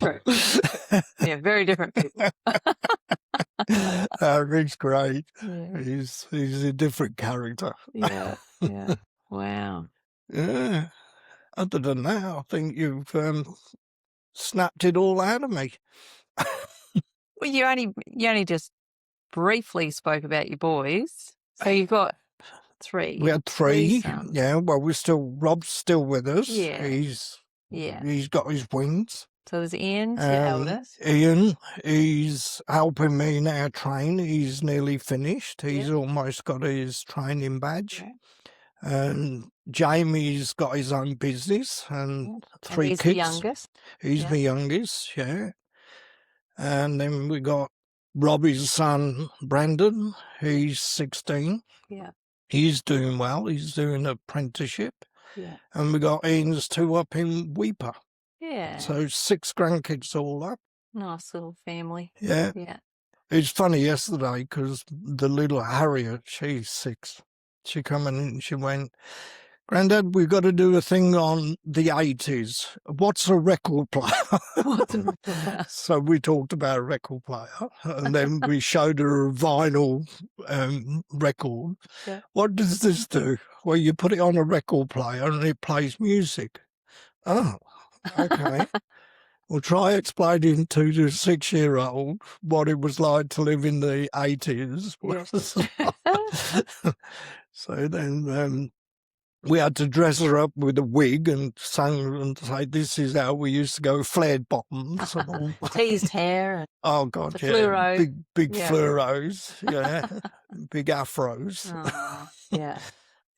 True. Yeah, very different people. He's great. Yeah. He's a different character. Yeah. Yeah. Wow. Yeah. Other than that, I think you've snapped it all out of me. Well, you only just briefly spoke about your boys. So you've got three. We had three. sons. Yeah. Well, Rob's still with us. Yeah. He's Yeah. got his wings. So there's Ian, your eldest. Ian, he's helping me now train. He's nearly finished. He's almost got his training badge. Okay. And Jamie's got his own business and three he's kids. the youngest. He's the youngest, yeah. And then we got Robbie's son, Brandon. He's 16. Yeah. He's doing well. He's doing an apprenticeship. Yeah. And we got Ian's two up in Weeper. Yeah. So 6 grandkids all up. Nice little family. Yeah. Yeah. It's funny yesterday because the little Harriet, she's 6. She come in and she went, Grandad, we've got to do a thing on the 80s. What's a record player? What's a record player? So we talked about a record player and then we showed her a vinyl record. Yeah. What does this do? Well, you put it on a record player and it plays music. Oh, okay. Well, try explaining to the 6-year-old what it was like to live in the 80s. So then we had to dress her up with a wig and sing and say, this is how we used to go, flared bottoms. And all. Teased hair. Oh, God, The yeah. fluoro. Big Yeah. fluoros, yeah. Big afros. Oh, yeah.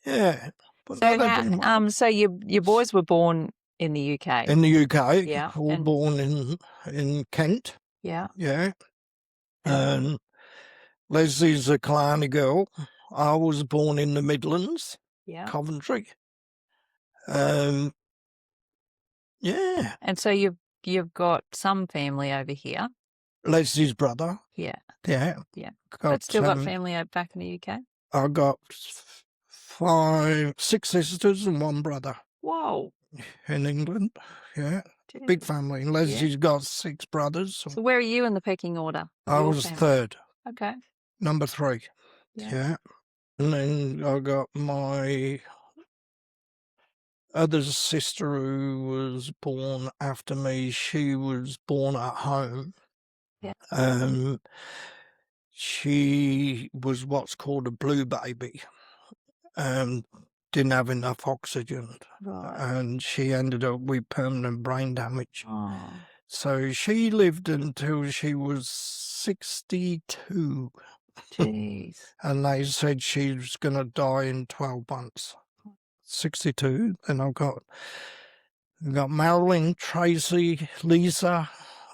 Yeah. But So, no, they didn't mind. so your boys were born in the UK. In the UK, Yeah, all and- born in Kent, Yeah. yeah. And Leslie's a Killarney girl. I was born in the Midlands, Yeah. Coventry. Yeah. And so you've got some family over here. Leslie's brother, Yeah. yeah. Yeah. Got, But still got family back in the UK. I got 6 sisters and 1 brother Whoa. in England, yeah. Gee. Big family. And Leslie's got 6 brothers. So where are you in the pecking order? I Your was family? 3rd, Okay. number 3. Yeah. Yeah. And then I got my other sister who was born after me. She was born at home. Yeah. She was what's called a blue baby. Didn't have enough oxygen. Right. And she ended up with permanent brain damage. Oh. So she lived until she was 62. Jeez. And they said she was going to die in 12 months. 62. Then I've got Marilyn, Tracy, Lisa.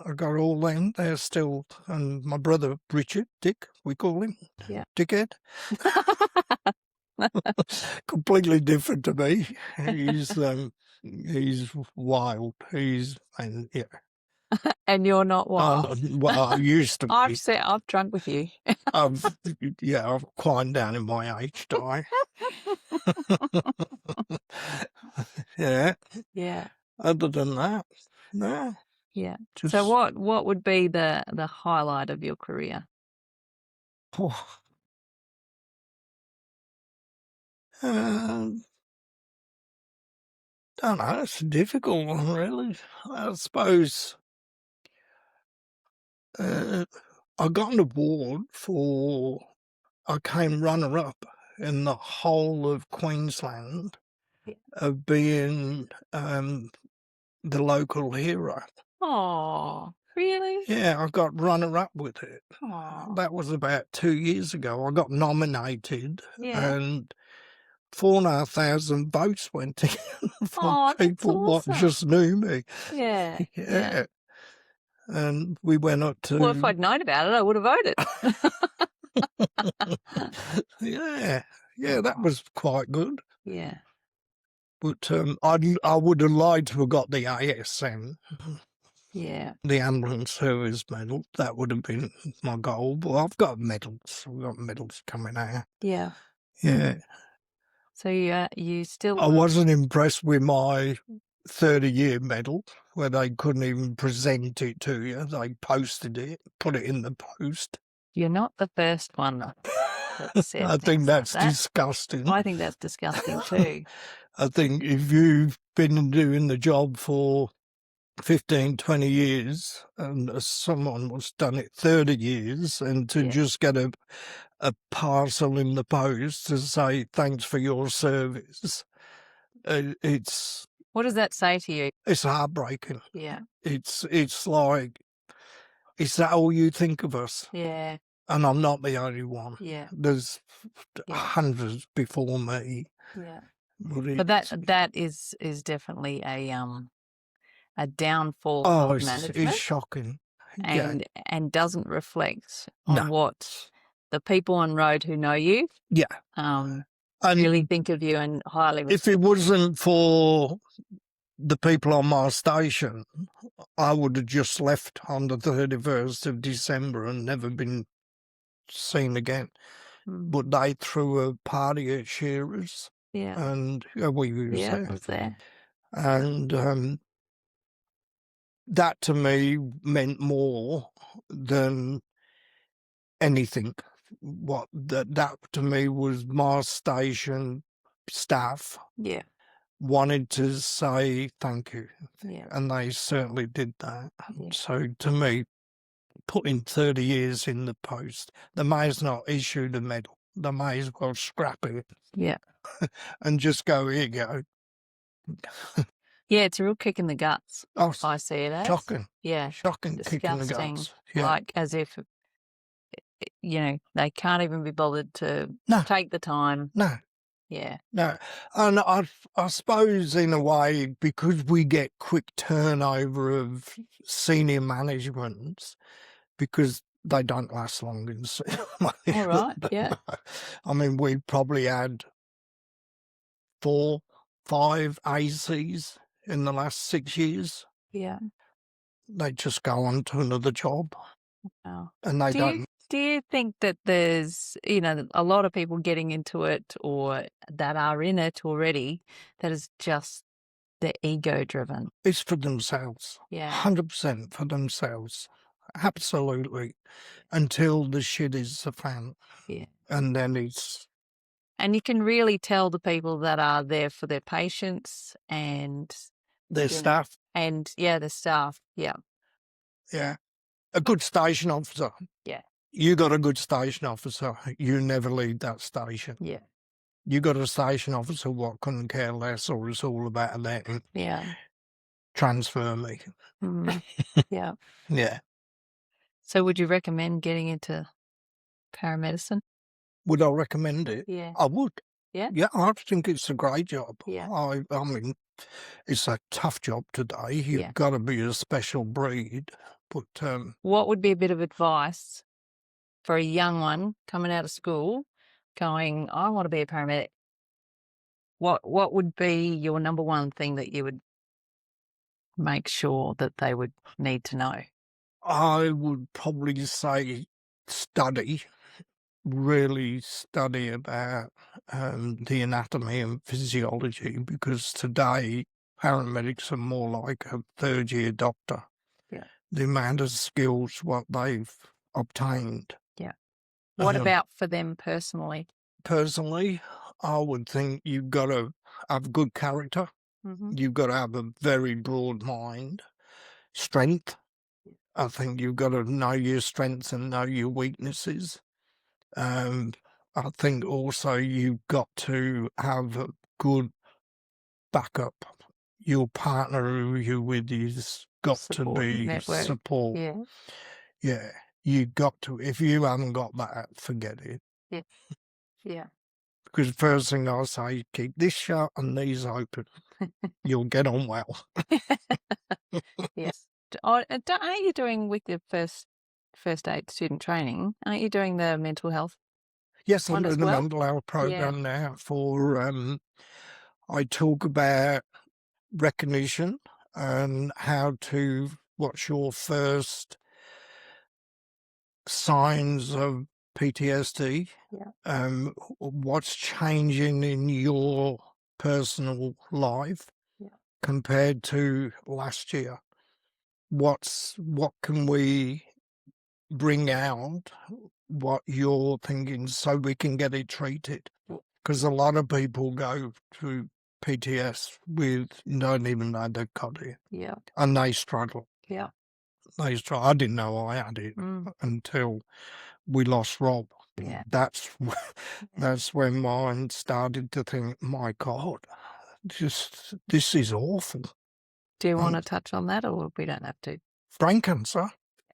I got all them. They're still, and my brother Richard, Dick, we call him. Yeah. Dickhead. Completely different to me. He's wild. Yeah. And you're not wild. Well, I used to be. I've drunk with you. I've quieted down in my age, do I? Yeah. Yeah. Other than that, no. Yeah. Just, So what would be the highlight of your career? Don't know. It's a difficult one, really. I suppose I got an award for. I came runner-up in the whole of Queensland of being the local hero. Oh, really? Yeah, I got runner-up with it. Oh. That was about 2 years ago. I got nominated, Yeah. and 4,500 votes went in from Oh, that's people what awesome. just knew me. Yeah. Yeah. And we went up to. Well, if I'd known about it, I would have voted. Yeah, that was quite good. Yeah. But I would have liked to have got the ASM, Yeah. the Ambulance Service Medal. That would have been my goal. But I've got medals. I've got medals coming out. Yeah. Yeah. So you still I wasn't impressed with my 30-year medal where they couldn't even present it to you. They posted it, put it in the post. You're not the first one that said I things think like that's that. disgusting. I think that's disgusting too. I think if you've been doing the job for 15, 20 years and someone was done it 30 years and to Yeah. just get a parcel in the post to say thanks for your service, it's What does that say to you? heartbreaking. Yeah. It's like, is that all you think of us? Yeah. And I'm not the only one. Yeah. There's Yeah. hundreds before me. Yeah. But that is definitely a downfall oh, of it's management shocking. Yeah. and doesn't reflect No. on what the people on road who know you Yeah. and And think of you and highly if it wasn't for the people on my station, I would have just left on the 31st of December and never been seen again. But they threw a party at Shearer's, Yeah. and we was Yeah, there. it was there. And that to me meant more than anything. What that to me was my station staff Yeah. wanted to say thank you, Yeah. and they certainly did that. Yeah. So to me, putting 30 years in the post, they may as not issue the medal. They may as well scrap it Yeah. and just go, here you go. Yeah, it's a real kick in the guts. Oh, I see it as. shocking. Yeah. Shocking kick in the Disgusting. guts. Yeah. Like as if, they can't even be bothered to No. take the time. No. Yeah. No, and I suppose in a way, because we get quick turnover of senior managements, because they don't last long in All right. Yeah. I mean, we probably had 4, 5 ACs in the last 6 years. Yeah. They just go on to another job, Wow. and they don't. Do you think that there's, a lot of people getting into it or that are in it already that is just the ego driven? It's for themselves. Yeah. 100% for themselves. Absolutely. Until the shit is the fan. Yeah. And then it's... And you can really tell the people that are there for their patients and their staff. And the staff. Yeah. Yeah. A good station officer. Yeah. You got a good station officer, you never leave that station. Yeah. You got a station officer what couldn't care less or it's all about them. Yeah. Transfer me. Yeah. Yeah. So would you recommend getting into paramedicine? Would I recommend it? Yeah. I would. Yeah? Yeah, I think it's a great job. Yeah. I mean, it's a tough job today. You've got to be a special breed. But what would be a bit of advice for a young one coming out of school going, I want to be a paramedic? What would be your number one thing that you would make sure that they would need to know? I would probably say study. Really study about the anatomy and physiology, because today paramedics are more like a third-year doctor. Yeah. The amount of skills what they've obtained. Yeah. What about for them personally? Personally, I would think you've got to have good character. You've got to have a very broad mind. Strength. I think you've got to know your strengths and know your weaknesses. I think also you've got to have a good backup. Your partner who you're with has got Support to be network. support. Yeah. Yeah, you've got to. If you haven't got that, forget it. Yeah. Yeah. Because the first thing I say, keep this shut and these open. You'll get on well. Yes. Aren't you doing with your first aid student training? Aren't you doing the mental health? Yes, I'm One as doing the well? mental health program now for, I talk about recognition and what's your first signs of PTSD, what's changing in your personal life, compared to last year? What can we bring out? What you're thinking so we can get it treated? Because a lot of people go through PTS don't even know they've got it, Yeah. and they struggle. Yeah. I didn't know I had it until we lost Rob. Yeah. That's when mine started to think, my God, this is awful. Do you want to touch on that, or we don't have to? Brain cancer.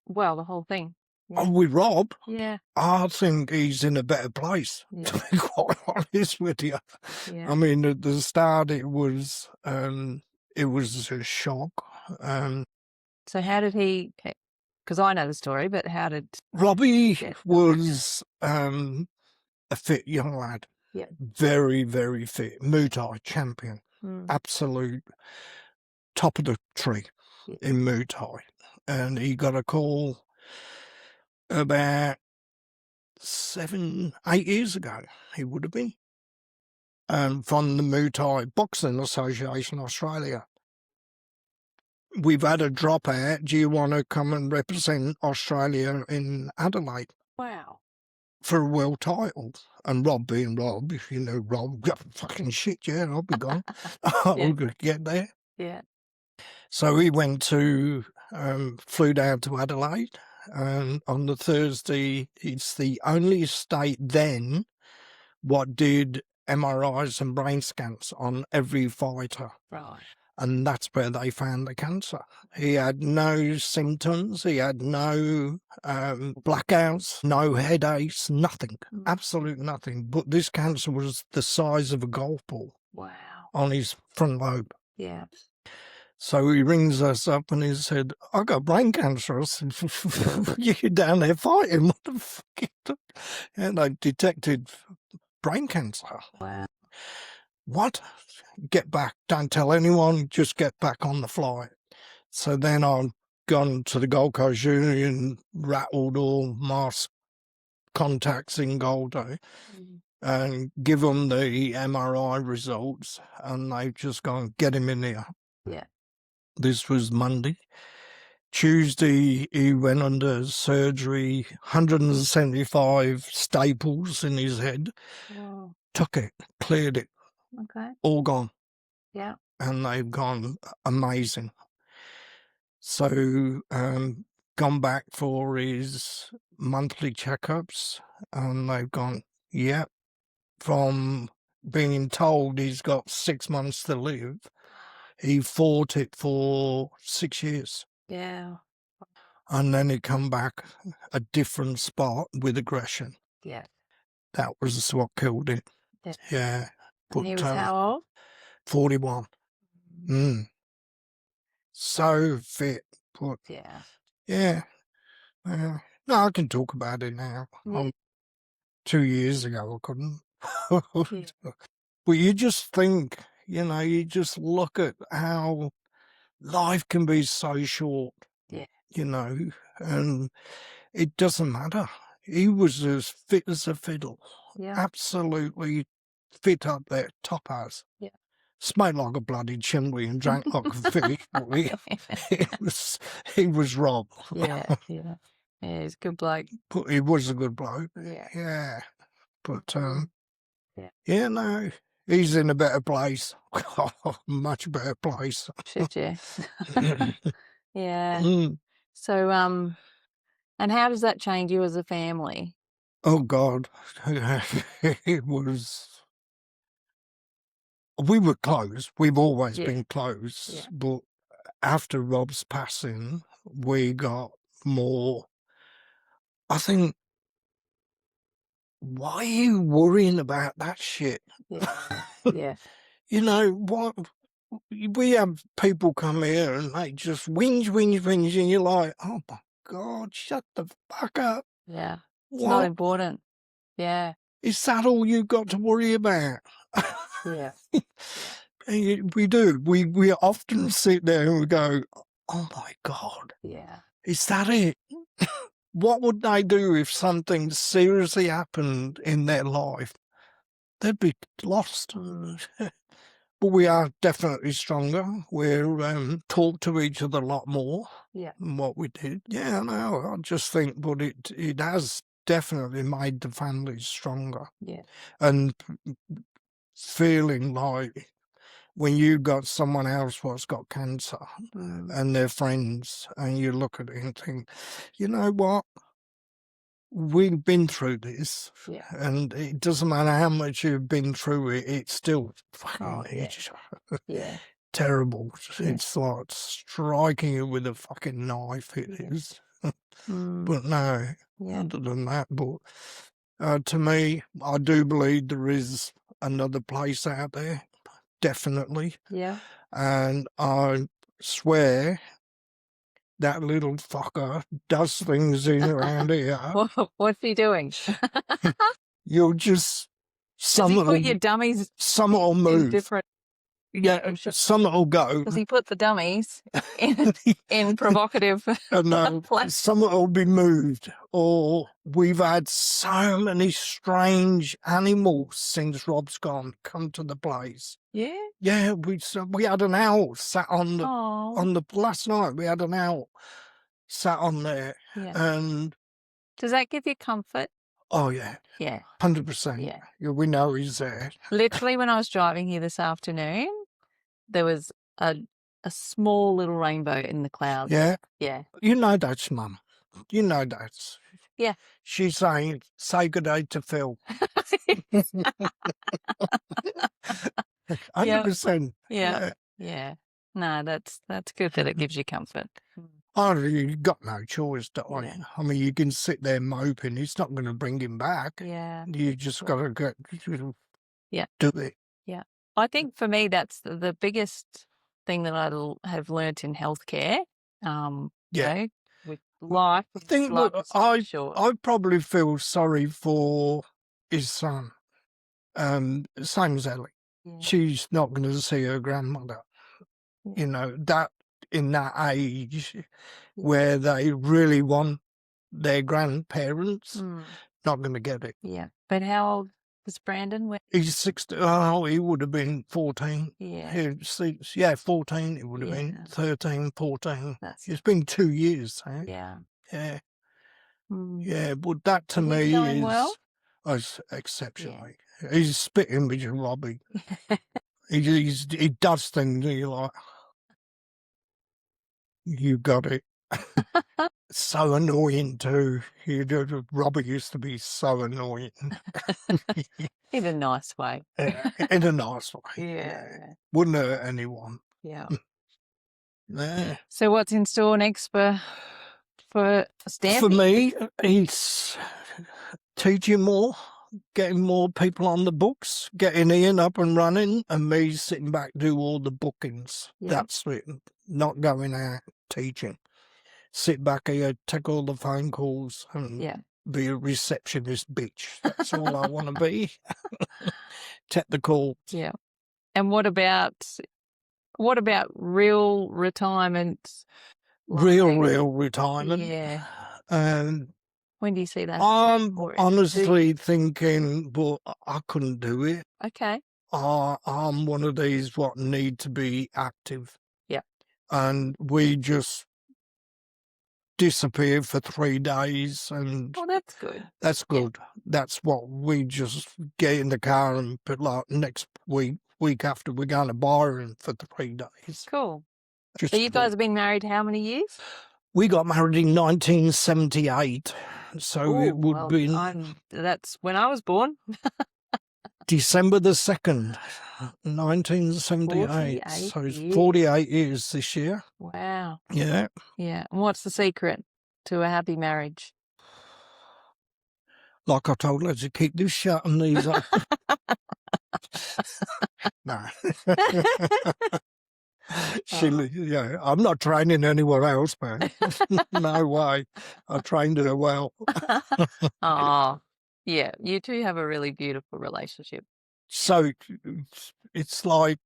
Well, the whole thing. Yeah. Oh, with Rob, Yeah. I think he's in a better place, Yeah. to be quite honest with you. Yeah. I mean, at the start, it was a shock. So how did he? Because I know the story, but how did? Robbie Yeah. was a fit young lad. Yeah. Very, very fit. Muay Thai champion. Absolute top of the tree in Muay Thai. And he got a call about 7, 8 years ago, he would have been, from the Muay Thai Boxing Association Australia. We've had a dropout. Do you want to come and represent Australia in Adelaide? Wow. For a world title? And Rob being Rob, you know, Rob, fucking shit, yeah, I'll be gone. I'll get there. Yeah. So we went flew down to Adelaide, and on the Thursday, it's the only state then what did MRIs and brain scans on every fighter. Right. And that's where they found the cancer. He had no symptoms. He had no blackouts, no headaches, nothing. Absolute nothing. But this cancer was the size of a golf ball. Wow. On his front lobe. Yeah. So he rings us up and he said, I got brain cancer. I said, you're down there fighting. What the fuck? And they detected brain cancer. Wow. What? Get back. Don't tell anyone. Just get back on the flight. So then I've gone to the Gold Coast Union, rattled all my contacts in Goldo, and give them the MRI results, and they've just gone, get him in here. Yeah. This was Monday. Tuesday, he went under surgery, 175 staples in his head. Wow. Took it, cleared it. Okay. All gone. Yeah. And they've gone amazing. So, gone back for his monthly checkups, and they've gone, yeah, from being told he's got 6 months to live, he fought it for 6 years. Yeah. And then he come back a different spot with aggression. Yeah. That was what killed it. Yeah. Yeah. And he was how old? 41. So fit. But Yeah. yeah. No, I can talk about it now. Yeah. 2 years ago, I couldn't. Yeah. But you just think, you just look at how life can be so short. Yeah. And it doesn't matter. He was as fit as a fiddle. Yeah. Absolutely fit up there, top ass. Yeah. Smelled like a bloody chimney and drank like a fish. But he was Rob. Yeah. Yeah. Yeah. He's a good bloke. But he was a good bloke. Yeah. Yeah. But Yeah. no, he's in a better place. Much better place. Shit, yeah. Yeah. Mm. So, and how does that change you as a family? Oh God, it was. We were close. We've always been close. Yeah. But after Rob's passing, we got more. I think, why are you worrying about that shit? Yeah. Yeah. What? We have people come here and they just whinge, and you're like, oh my God, shut the fuck up. Yeah. It's What? not important. Yeah. Is that all you got to worry about? Yeah. We do. We often sit there and we go, oh my God, Yeah. is that it? What would they do if something seriously happened in their life? They'd be lost. But we are definitely stronger. We're talk to each other a lot more Yeah. than what we did. Yeah, no, I just think, but it has definitely made the families stronger. Yeah. And feeling like when you got someone else what's got cancer and they're friends, and you look at it and think, you know what? We've been through this, Yeah. and it doesn't matter how much you've been through it, it's still fucking Oh, yeah. Yeah. terrible. Yeah. It's like striking you with a fucking knife, it is. But no, Yeah. other than that, but to me, I do believe there is another place out there, definitely. Yeah. And I swear that little fucker does things in around here. What's he doing? You'll just, Does he put your dummies some will in move. different? Yeah, some will go. Does he put the dummies in provocative? And some will be moved. Or we've had so many strange animals since Rob's gone come to the place. Yeah. Yeah, we had an owl sat on the Oh. last night. We had an owl sat on there, Yeah. and Does that give you comfort? oh yeah, Yeah. 100%. Yeah. We know he's there. Literally, when I was driving here this afternoon, there was a small little rainbow in the clouds. Yeah, Yeah. you know that's Mum. You know that's. Yeah. She's saying, "Say good day to Phil." 100%. Yeah. Yeah. No, that's good that it gives you comfort. Oh, you've got no choice, don't you? Yeah. I mean, you can sit there moping. It's not going to bring him back. Yeah. You just got to get, Yeah. do it. Yeah. I think for me, that's the biggest thing that I have learnt in healthcare. Yeah. You know, with life. I think life that is so short. I probably feel sorry for his son. Same as Ellie. Yeah. She's not going to see her grandmother. Yeah. You know, that in that age where they really want their grandparents, not going to get it. Yeah. But how old was Brandon? He's 16. Oh, he would have been 14. Yeah. 14. It would have been 13, 14. That's It's been 2 years. Eh? yeah. Yeah. Mm. Yeah, but that to Is he me going is well? exceptionally. He's spitting with Robbie. he does things and you're like, you got it. So annoying too. Robbie used to be so annoying. In a nice way. In a nice way. Yeah. Wouldn't hurt anyone. Yeah. Yeah. So what's in store next for Stampy? For me, it's teaching more, getting more people on the books, getting Ian up and running, and me sitting back do all the bookings. Yeah. That's it. Not going out teaching. Sit back here, take all the phone calls, and be a receptionist bitch. That's all I want to be. Take the calls. Yeah. And what about real retirement? Real retirement. Yeah. When do you see that? I'm honestly thinking, but I couldn't do it. Okay. I'm one of these what need to be active. Yeah. And we just disappear for 3 days, and that's good. that's good. Yeah. That's what we just get in the car and put like next week after we're going to Byron for 3 days. Cool. So you guys have been married how many years? We got married in 1978, so it would be. That's when I was born. December the 2nd, 1978. So it's 48 years this year. Wow. Yeah. Yeah. And what's the secret to a happy marriage? Like I told her, to keep this shut and these up. No. I'm not training anywhere else, man. No way. I trained her well. Oh, yeah. You two have a really beautiful relationship. So it's like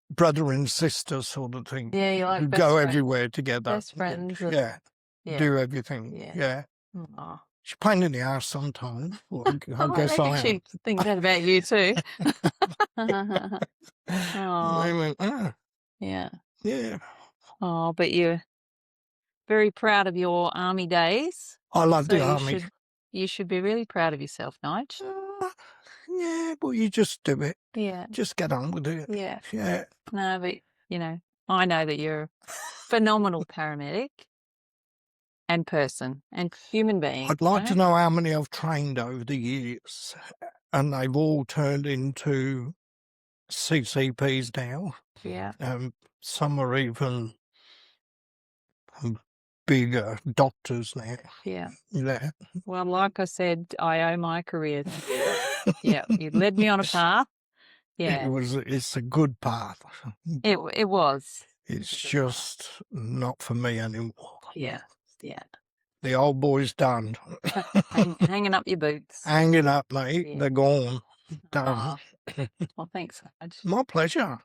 brother and sister sort of thing. Yeah, you like who go everywhere together. Best friends. Yeah. Do everything. Yeah. Oh. She's a pain in the ass sometimes. Well, I Oh, guess maybe I am. she thinks that about you too. They Oh, went, oh, yeah. yeah. Oh, but you're very proud of your army days. I love So the you army. should be really proud of yourself, Nige. Yeah, but you just do it. Yeah. Just get on with it. Yeah. Yeah. No, but I know that you're a phenomenal paramedic and person and human being. I'd like to right? know how many I've trained over the years, and they've all turned into CCPs now. Yeah. Some are even bigger doctors now. Yeah. Yeah. Well, like I said, I owe my career to you. Yeah. You led me on a path. Yeah. It's a good path. It was. It's just not for me anymore. Yeah. Yeah. The old boy's done. Hanging up your boots. Hanging up, mate. Yeah. They're gone. Done. Aw. Well, thanks, Nige. My pleasure.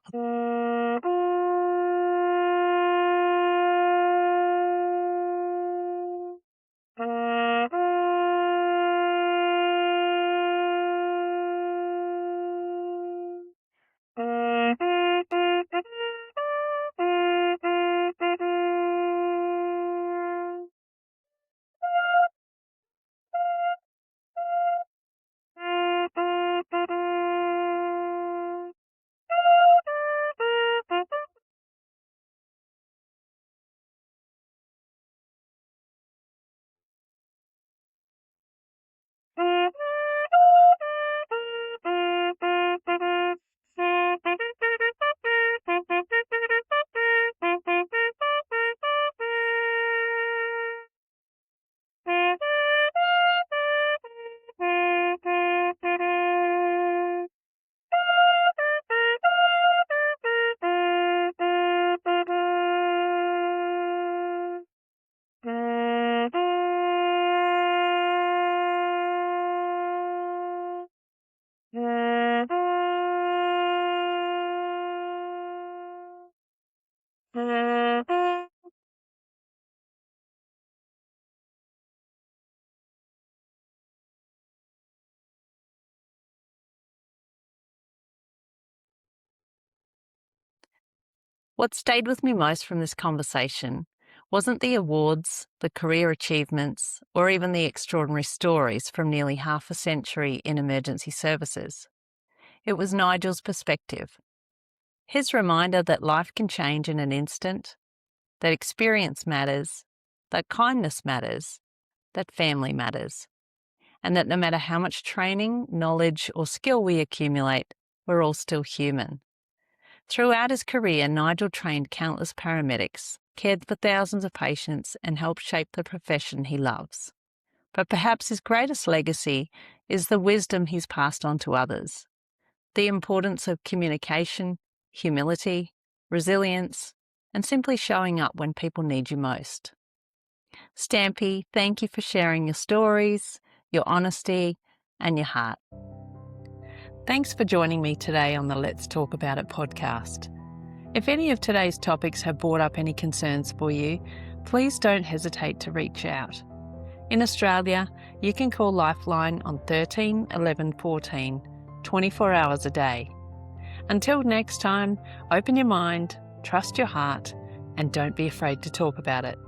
What stayed with me most from this conversation wasn't the awards, the career achievements, or even the extraordinary stories from nearly half a century in emergency services. It was Nigel's perspective. His reminder that life can change in an instant, that experience matters, that kindness matters, that family matters, and that no matter how much training, knowledge, or skill we accumulate, we're all still human. Throughout his career, Nigel trained countless paramedics, cared for thousands of patients, and helped shape the profession he loves. But perhaps his greatest legacy is the wisdom he's passed on to others. The importance of communication, humility, resilience, and simply showing up when people need you most. Stampy, thank you for sharing your stories, your honesty, and your heart. Thanks for joining me today on the Let's Talk About It podcast. If any of today's topics have brought up any concerns for you, please don't hesitate to reach out. In Australia, you can call Lifeline on 13 11 14, 24 hours a day. Until next time, open your mind, trust your heart, and don't be afraid to talk about it.